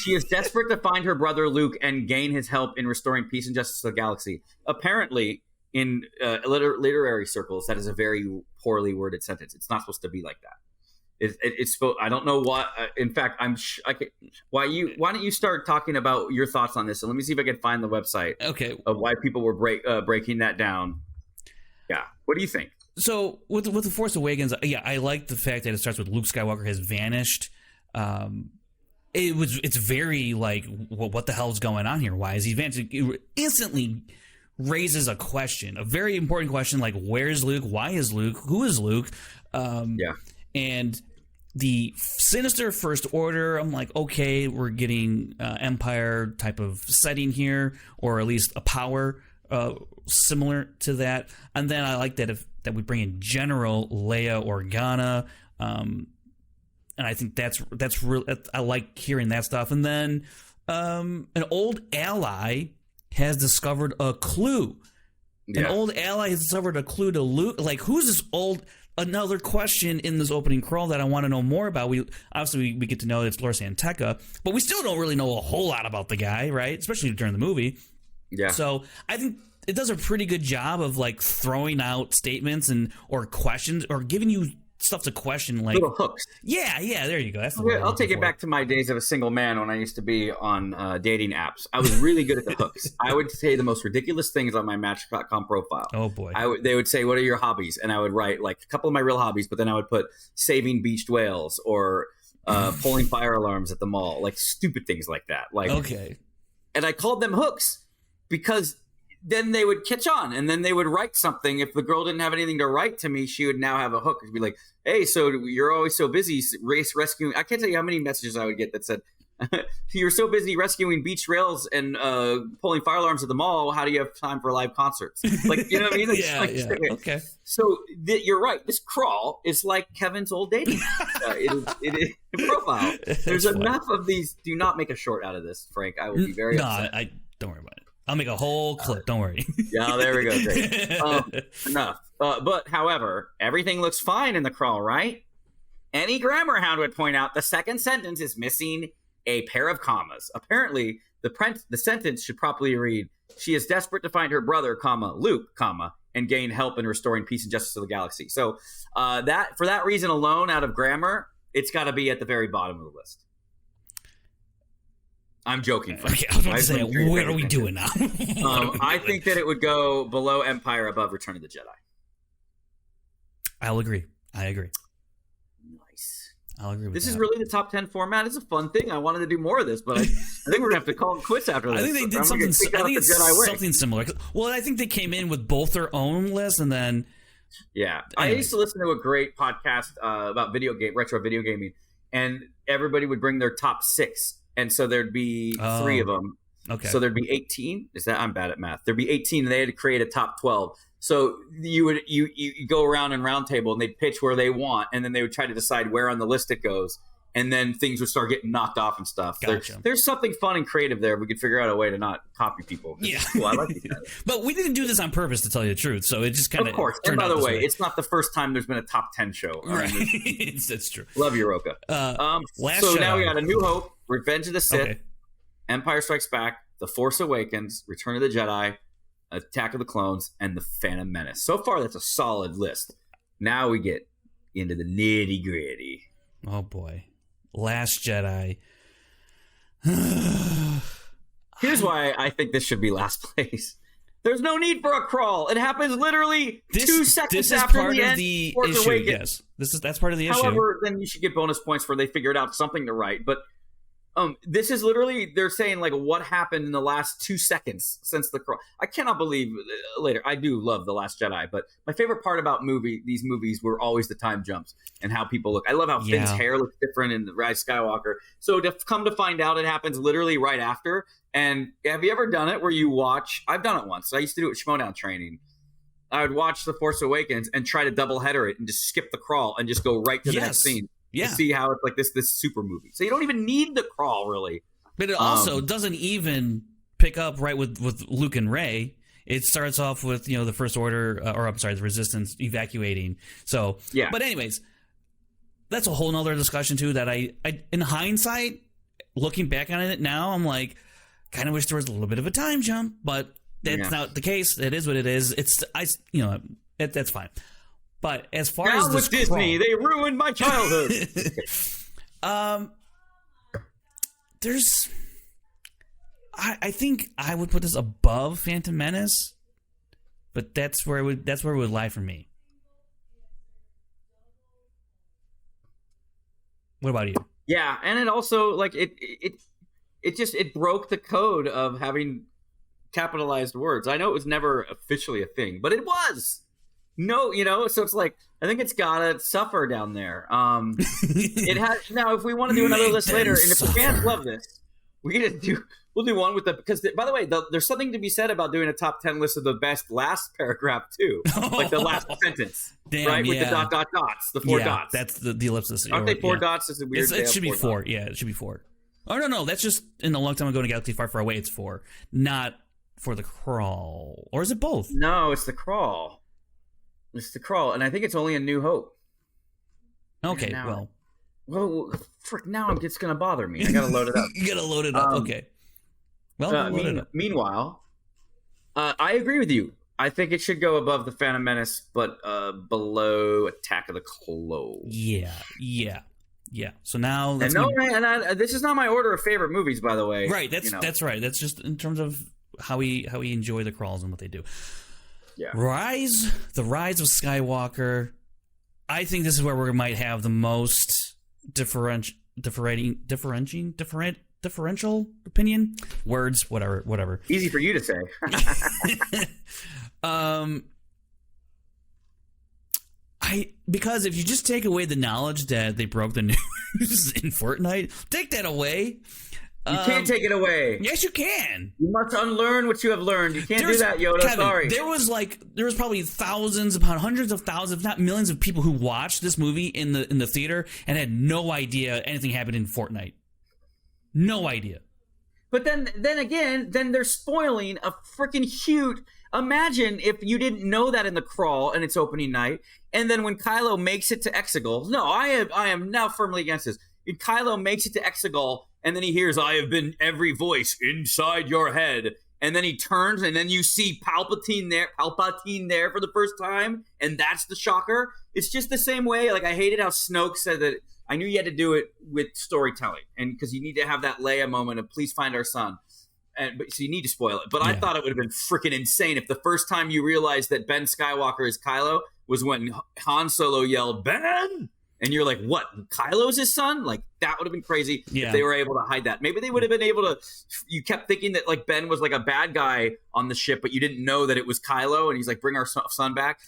She is desperate to find her brother Luke and gain his help in restoring peace and justice to the galaxy. Apparently, in literary circles, that is a very poorly worded sentence. It's not supposed to be like that. It's I don't know why. In fact, why don't you start talking about your thoughts on this? And let me see if I can find the website. Okay. Of why people were breaking that down. Yeah. What do you think? So with the Force Awakens, I like the fact that it starts with Luke Skywalker has vanished. It's very like, what the hell is going on here? Why is he vanished? It instantly raises a question, a very important question, like where's Luke? Why is Luke? Who is Luke? And the sinister First Order, I'm like, okay, we're getting Empire type of setting here, or at least a power similar to that. And then I like that that we bring in General Leia Organa, and I think that's real. I like hearing that stuff. And then an old ally has discovered a clue. An old ally has discovered a clue to Luke. Like, who's this old? Another question in this opening crawl that I want to know more about. We get to know it's Lor San Tekka, but we still don't really know a whole lot about the guy, right? Especially during the movie. Yeah. So I think it does a pretty good job of like throwing out statements or questions or giving you stuff to question, like little hooks. Yeah, there you go. That's the word. I'll take it back to my days of a single man when I used to be on dating apps. I was really good at the hooks. I would say the most ridiculous things on my Match.com profile. Oh boy! They would say, "What are your hobbies?" And I would write like a couple of my real hobbies, but then I would put saving beached whales or pulling fire alarms at the mall, like stupid things like that. Like okay, and I called them hooks because then they would catch on, and then they would write something. If the girl didn't have anything to write to me, she would now have a hook. It'd be like, "Hey, so you're always so busy rescuing." I can't tell you how many messages I would get that said, "You're so busy rescuing beach rails and pulling fire alarms at the mall. How do you have time for live concerts?" Like, you know what I mean? yeah. Okay. So you're right. This crawl is like Kevin's old dating it is profile. There's enough of these. Do not make a short out of this, Frank. I will be very upset. I don't worry about it. I'll make a whole clip. Don't worry. Yeah, there we go. Great. Enough. But, however, everything looks fine in the crawl, right? Any grammar hound would point out the second sentence is missing a pair of commas. Apparently, the sentence should properly read, "She is desperate to find her brother, Luke, and gain help in restoring peace and justice to the galaxy." So that for that reason alone, out of grammar, it's got to be at the very bottom of the list. I'm joking. Okay, I was about to say, what are we doing now? I think that it would go below Empire, above Return of the Jedi. I'll agree. I agree. Nice. I'll agree with this that. Is really the top 10 format. It's a fun thing. I wanted to do more of this, but I think we're going to have to call it quits after this. I think they did something. I think it's something similar. Well, I think they came in with both their own lists, and then I used to listen to a great podcast about retro video gaming, and everybody would bring their top 6. And so there'd be 3 of them. Okay. So there'd be 18. I'm bad at math. There'd be 18, and they had to create a top 12. So you go around and round table, and they'd pitch where they want, and then they would try to decide where on the list it goes, and then things would start getting knocked off and stuff. Gotcha. There's something fun and creative there. We could figure out a way to not copy people. Yeah. Cool. I like these guys. But we didn't do this on purpose, to tell you the truth. So it just kind of. Of course. And by the way, it's not the first time there's been a top 10 show. Right. That's true. Love you, Roka. So now we got A New Hope, Revenge of the Sith, Empire Strikes Back, The Force Awakens, Return of the Jedi, Attack of the Clones, and The Phantom Menace. So far, that's a solid list. Now we get into the nitty gritty. Oh boy, Last Jedi. Here's why I think this should be last place. There's no need for a crawl. It happens literally 2 seconds after the end. This is part of the issue. Yes, that's part of the issue. However, then you should get bonus points for they figured out something to write. But this is literally, they're saying like what happened in the last 2 seconds since the crawl. I cannot believe later. I do love The Last Jedi, but my favorite part about these movies were always the time jumps and how people look. I love how Finn's hair looks different in The Rise of Skywalker. So to come to find out it happens literally right after. And have you ever done it where you watch? I've done it once. I used to do it at Schmodown training. I would watch The Force Awakens and try to double header it and just skip the crawl and just go right to the next scene. Yeah. To see how it's like this super movie. So you don't even need the crawl, really. But it also doesn't even pick up right with Luke and Rey. It starts off with, the First Order, the Resistance evacuating. So, yeah. But anyways, that's a whole nother discussion, too, that I in hindsight, looking back on it now, I'm like, kind of wish there was a little bit of a time jump, but that's not the case. It is what it is. That's fine. But as far as this with Disney, they ruined my childhood. I think I would put this above Phantom Menace, but that's where it would lie for me. What about you? Yeah, and it also it broke the code of having capitalized words. I know it was never officially a thing, but it was. No, so it's like I think it's gotta suffer down there. It has now. If we want to do another list later, and if the fans love this, we'll do one with because by the way, there's something to be said about doing a top 10 list of the best last paragraph too, like the last sentence, right? With the dots, the 4 dots. That's the ellipsis. Aren't they 4 dots? Is it weird? It should be 4. Yeah, it should be 4. Oh no, that's just in a long time ago in a galaxy far, far away. It's 4, not for the crawl, or is it both? No, it's the crawl. It's the crawl, and I think it's only A New Hope. Okay, well, frick, now it's going to bother me. I got to load it up. You got to load it up, okay. Well, load it up. Meanwhile, I agree with you. I think it should go above the Phantom Menace, but below Attack of the Clones. Yeah. So now, this is not my order of favorite movies, by the way. Right. That's right. That's just in terms of how we enjoy the crawls and what they do. Yeah. The Rise of Skywalker. I think this is where we might have the most differential opinion. Words, whatever. Easy for you to say. Because if you just take away the knowledge that they broke the news in Fortnite, take that away. You can't take it away. Yes, you can. You must unlearn what you have learned. You can't do that, Yoda. Kevin, sorry. There was probably thousands upon hundreds of thousands, if not millions, of people who watched this movie in the theater and had no idea anything happened in Fortnite. No idea. But then again, they're spoiling a freaking huge. Imagine if you didn't know that in the crawl and it's opening night, and then when Kylo makes it to Exegol, no, I am now firmly against this. When Kylo makes it to Exegol, and then he hears, "I have been every voice inside your head," and then he turns, and then you see Palpatine there for the first time, and that's the shocker. It's just the same way. Like, I hated how Snoke said that. I knew you had to do it with storytelling, and because you need to have that Leia moment of "Please find our son." So you need to spoil it. But I thought it would have been freaking insane if the first time you realized that Ben Skywalker is Kylo was when Han Solo yelled, "Ben!" And you're like, what? Kylo's his son? Like, that would have been crazy if they were able to hide that. Maybe they would have been able to. You kept thinking that like Ben was like a bad guy on the ship, but you didn't know that it was Kylo, and he's like, "Bring our son back."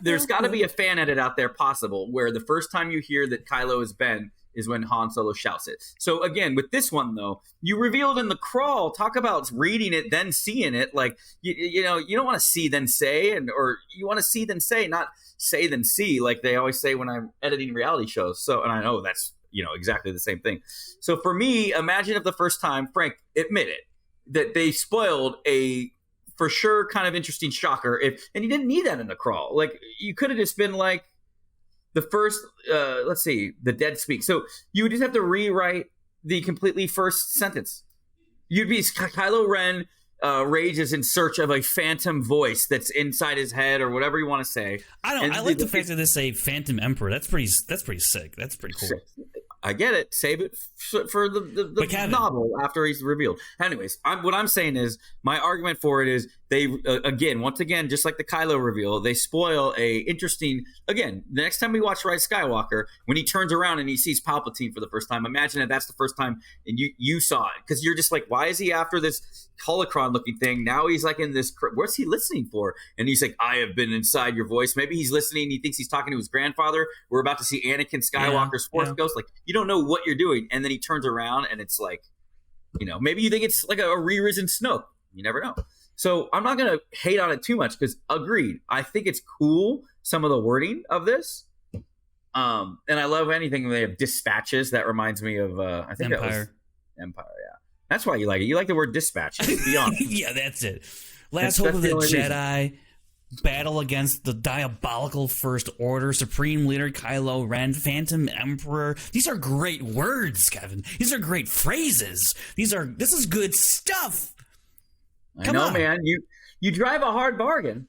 There's got to be a fan edit out there possible where the first time you hear that Kylo is Ben is when Han Solo shouts it. So again, with this one though, you revealed in the crawl. Talk about reading it then seeing it. Like you don't want to see then say, or you want to see then say, not say then see, like they always say when I'm editing reality shows. So, and I know that's exactly the same thing. So for me, imagine if the first time, Frank, admit it, that they spoiled a for sure kind of interesting shocker. And you didn't need that in the crawl. Like you could have just been like. The first, let's see, the dead speak. So you would just have to rewrite the completely first sentence. You'd be Kylo Ren rages in search of a phantom voice that's inside his head or whatever you want to say. I like the fact that they say Phantom Emperor. That's pretty sick. That's pretty cool. I get it. Save it for the novel after he's revealed. Anyways, what I'm saying is my argument for it is they once again, just like the Kylo reveal, they spoil a interesting. Again, the next time we watch Rise of Skywalker, when he turns around and he sees Palpatine for the first time, imagine that that's the first time and you saw it because you're just like, why is he after this holocron looking thing? Now he's like in this. What's he listening for? And he's like, I have been inside your voice. Maybe he's listening. He thinks he's talking to his grandfather. We're about to see Anakin Skywalker's Force Ghost. Like you don't know what you're doing, and then he turns around and it's like, maybe you think it's like a re-risen Snoke. You never know. So I'm not gonna hate on it too much because agreed, I think it's cool some of the wording of this. And I love anything when they have dispatches. That reminds me of I think Empire. That was Empire. Yeah, that's why you like it. You like the word dispatches. Be honest. Yeah, that's it. Last hope of the Jedi. Battle against the diabolical First Order, Supreme Leader Kylo Ren, Phantom Emperor. These are great words, Kevin. These are great phrases. This is good stuff. I know, man. You drive a hard bargain.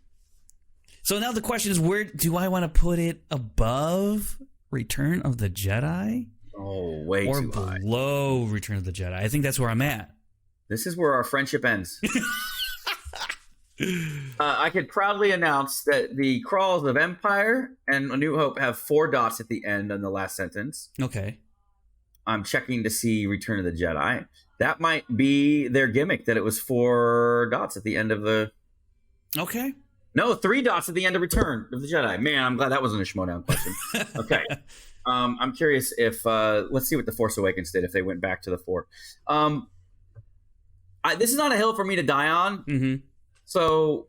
So now the question is, where do I want to put it? Above Return of the Jedi? Oh, way too high. Or below Return of the Jedi? I think that's where I'm at. This is where our friendship ends. I could proudly announce that the crawls of Empire and A New Hope have 4 dots at the end on the last sentence. Okay. I'm checking to see Return of the Jedi. That might be their gimmick, that it was 4 dots at the end of the... Okay. No, 3 dots at the end of Return of the Jedi. Man, I'm glad that wasn't a Schmodown question. Okay. I'm curious if... let's see what The Force Awakens did, if they went back to the 4. This is not a hill for me to die on. Mm-hmm. So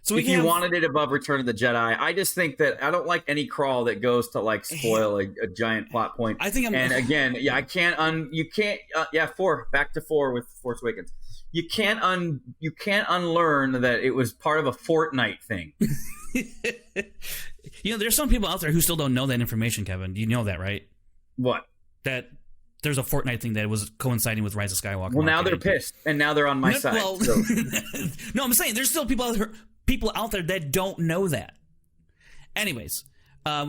if you wanted it above Return of the Jedi, I just think that I don't like any crawl that goes to like spoil a giant plot point. I think I can't 4 back to 4 with Force Awakens. You can't unlearn that it was part of a Fortnite thing. There's some people out there who still don't know that information, Kevin. You know that, right? What? That there's a Fortnite thing that was coinciding with Rise of Skywalker. Well, now they're pissed, and now they're on my side. Well, so. No, I'm saying there's still people out there that don't know that. Anyways,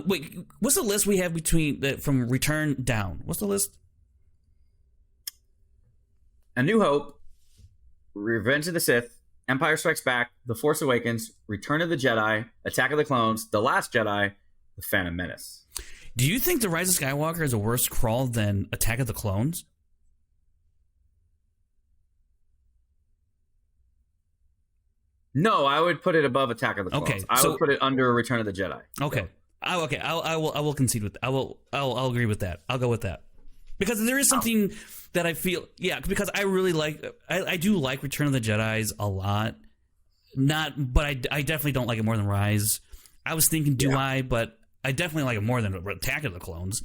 wait, what's the list we have from Return down? What's the list? A New Hope, Revenge of the Sith, Empire Strikes Back, The Force Awakens, Return of the Jedi, Attack of the Clones, The Last Jedi, The Phantom Menace. Do you think The Rise of Skywalker is a worse crawl than Attack of the Clones? No, I would put it above Attack of the Clones. Okay, I would put it under Return of the Jedi. Okay. I will concede with I'll agree with that. I'll go with that. Because there is something that I feel, because I really I do like Return of the Jedi's a lot. But I definitely don't like it more than Rise. I was thinking, but I definitely like it more than Attack of the Clones.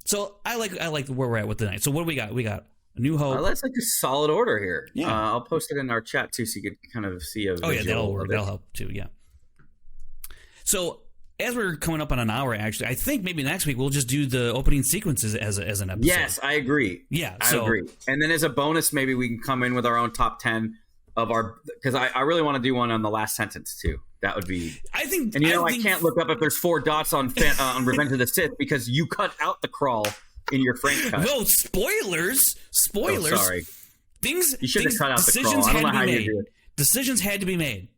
So I like where we're at with the night. So what do we got? We got A New Hope. That's like a solid order here. Yeah. I'll post it in our chat too, so you can kind of see a visual. That'll work. That'll help too. Yeah. So as we're coming up on an hour, actually, I think maybe next week we'll just do the opening sequences as an episode. Yes, I agree. Yeah, I agree. And then as a bonus, maybe we can come in with our own top 10 of our, because I really want to do one on the last sentence too. That would be. I think. And I can't look up if there's 4 dots on Revenge of the Sith because you cut out the crawl in your Frank cut. No, spoilers. Oh, sorry. You should have cut out the crawl. I don't know how you do it. Decisions had to be made.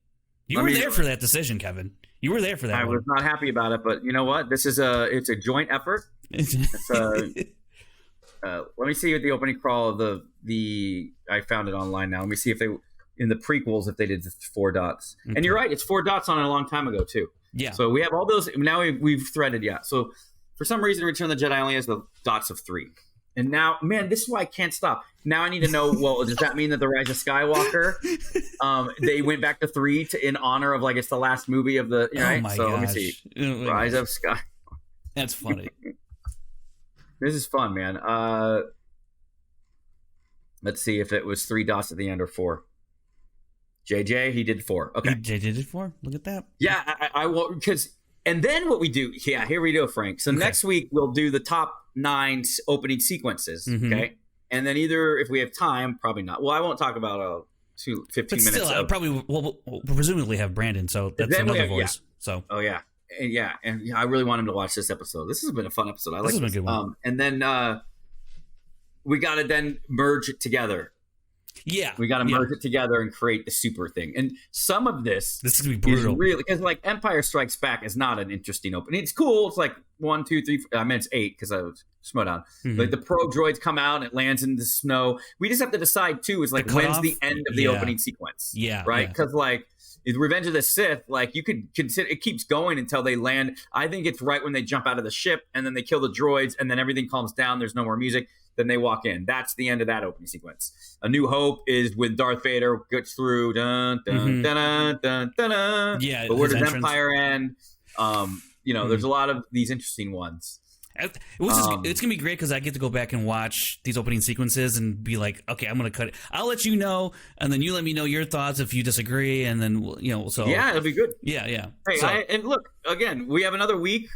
You were there for that decision, Kevin. You were there for that. I was not happy about it, but you know what? It's a joint effort. Let me see what the opening crawl of the I found it online now. Let me see if they in the prequels if they did the 4 dots. Okay. And you're right, it's 4 dots on it a long time ago too. Yeah. So we have all those now we've threaded So for some reason Return of the Jedi only has the dots of 3. And now, man, this is why I can't stop. Now I need to know, well, does that mean that The Rise of Skywalker, they went back to 3 in honor of, like, it's the last movie of the, right? My so gosh. Let me see. Rise of Skywalker. That's funny. This is fun, man. Let's see if it was 3 dots at the end or 4. JJ, he did 4. Okay. JJ did 4? Look at that. Yeah, I will, because, and then what we do, here we go, Frank. So next week we'll do the top 9 opening sequences, okay? And then either, if we have time, probably not. Well, I won't talk about 15 minutes. Still, I probably will presumably have Brandon, so that's another voice. So. Oh, yeah. And I really want him to watch this episode. This has been a fun episode. I like this. This has been a good one. And then we got to then merge it together. Yeah. We got to merge it together and create the super thing. And some of this is going to be brutal. Really, because like Empire Strikes Back is not an interesting opening. It's cool. It's like 1, 2, 3. I meant it's 8 because I was smoked down. Like the pro droids come out and it lands in the snow. We just have to decide too. Is like when's the end of the opening sequence? Yeah. Right. Because like Revenge of the Sith, like you could consider it keeps going until they land. I think it's right when they jump out of the ship and then they kill the droids and then everything calms down. There's no more music. Then they walk in. That's the end of that opening sequence. A New Hope is when Darth Vader gets through. Dun, dun, dun, dun, dun, dun. Yeah, but where does Empire end? There's a lot of these interesting ones. It's gonna be great because I get to go back and watch these opening sequences and be like, okay, I'm gonna cut it. I'll let you know, and then you let me know your thoughts if you disagree, and then So yeah, it'll be good. Yeah. Hey, and look again, we have another week.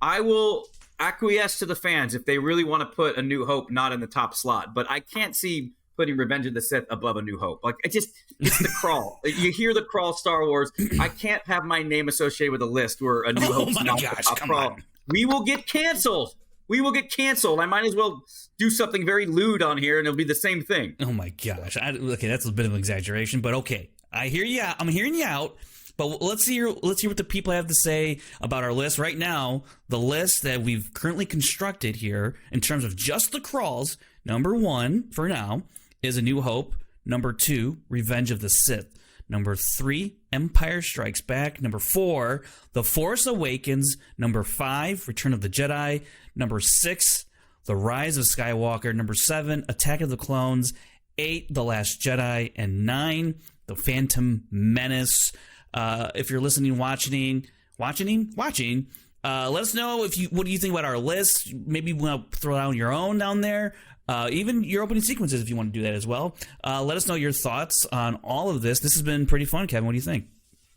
I will acquiesce to the fans if they really want to put A New Hope not in the top slot, but I can't see putting Revenge of the Sith above A New Hope. Like it's the crawl. You hear the crawl Star Wars. I can't have my name associated with a list where A New Hope's not the top crawl. On. We will get canceled. I might as well do something very lewd on here and it'll be the same thing. Oh my gosh. Okay, that's a bit of an exaggeration, but okay. I hear you. I'm hearing you out. But let's hear what the people have to say about our list. Right now, the list that we've currently constructed here in terms of just the crawls, number 1 for now is A New Hope. Number 2, Revenge of the Sith. Number 3, Empire Strikes Back. Number 4, The Force Awakens. Number 5, Return of the Jedi. Number 6, The Rise of Skywalker. Number 7, Attack of the Clones. 8, The Last Jedi. And 9, The Phantom Menace. If you're listening, watching, let us know what do you think about our list. Maybe we'll throw down your own down there. Even your opening sequences if you want to do that as well. Let us know your thoughts on all of this. This has been pretty fun, Kevin. What do you think?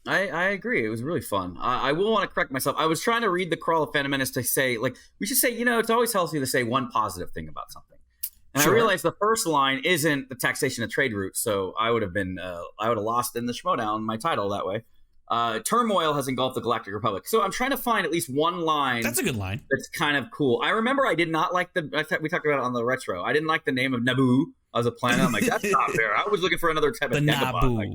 I agree. It was really fun. I will want to correct myself. I was trying to read the crawl of Phantom Menace to say, like, we should say, it's always healthy to say one positive thing about something. And sure. I realized the first line isn't the taxation of trade routes, so I would have lost in the Schmodown my title that way. Turmoil has engulfed the Galactic Republic. So I'm trying to find at least one line. That's a good line. That's kind of cool. I remember I did not like we talked about it on the retro. I didn't like the name of Naboo as a planet. I'm like, that's not fair. I was looking for another type of Naboo. Like,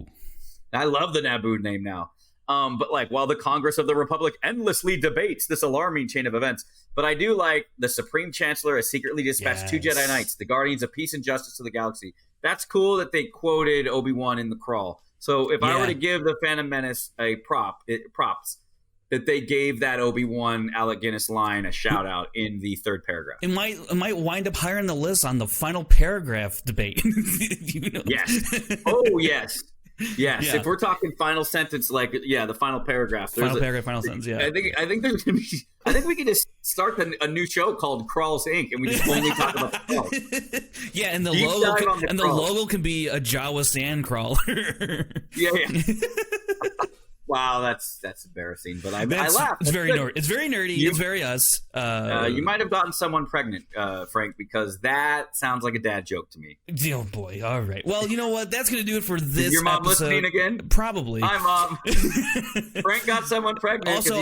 I love the Naboo name now. But like, while the Congress of the Republic endlessly debates this alarming chain of events, but I do like the Supreme Chancellor has secretly dispatched 2 Jedi Knights, the guardians of peace and justice to the galaxy. That's cool that they quoted Obi-Wan in the crawl. So if I were to give the Phantom Menace a props, that they gave that Obi-Wan Alec Guinness line a shout out in the 3rd paragraph. It might wind up higher in the list on the final paragraph debate. Yes. Oh, yes. Yes, yeah. If we're talking final sentence, the final paragraph. Final sentence, yeah. I think there's gonna be. I think we can just start a new show called Crawls Inc. and we just only talk about the crawls. Yeah, and the logo can be a Jawa sand crawler. Yeah. Wow, that's embarrassing, but I laugh. It's very nerdy. It's very nerdy. It's very us. You might have gotten someone pregnant, Frank, because that sounds like a dad joke to me. Oh boy! All right. Well, you know what? That's going to do it for this. Is your mom episode. Listening again? Probably. Hi, Mom. Frank got someone pregnant. Also,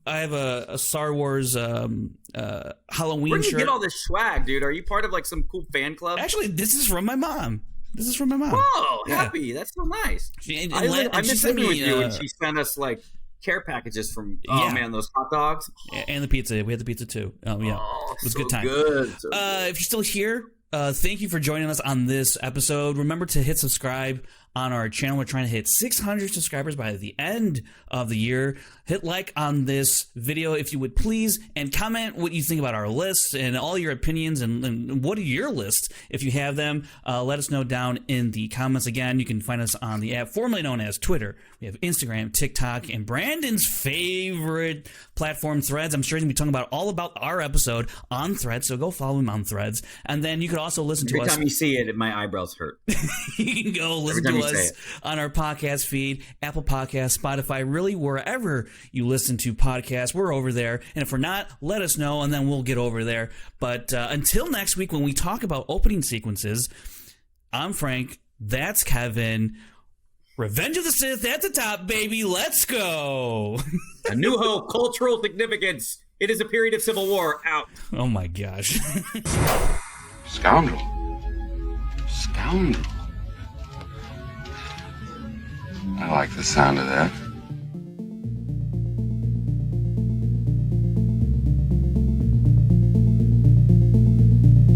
I have a Star Wars Halloween Where do you shirt. get all this swag, dude? Are you part of like some cool fan club? Actually, this is from my mom. Whoa, happy. That's so nice. I miss living with you, and she sent us like care packages from, man, those hot dogs. And the pizza. We had the pizza too. Yeah. It was a good time. Good. If you're still here, thank you for joining us on this episode. Remember to hit subscribe on our channel. We're trying to hit 600 subscribers by the end of the year. Hit like on this video if you would please, and comment what you think about our list and all your opinions and what are your lists if you have them. Let us know down in the comments. Again, you can find us on the app formerly known as Twitter. We have Instagram, TikTok, and Brandon's favorite platform, Threads. I'm sure he's going to be talking all about our episode on Threads, so go follow him on Threads. And then you could also listen to us. Every time you see it, my eyebrows hurt. You can go listen to us on our podcast feed, Apple Podcasts, Spotify, really wherever you listen to podcasts. We're over there. And if we're not, let us know, and then we'll get over there. But until next week when we talk about opening sequences, I'm Frank. That's Kevin. Revenge of the Sith at the top, baby. Let's go. A New Hope, cultural significance. It is a period of civil war. Out. Oh, my gosh. Scoundrel. I like the sound of that.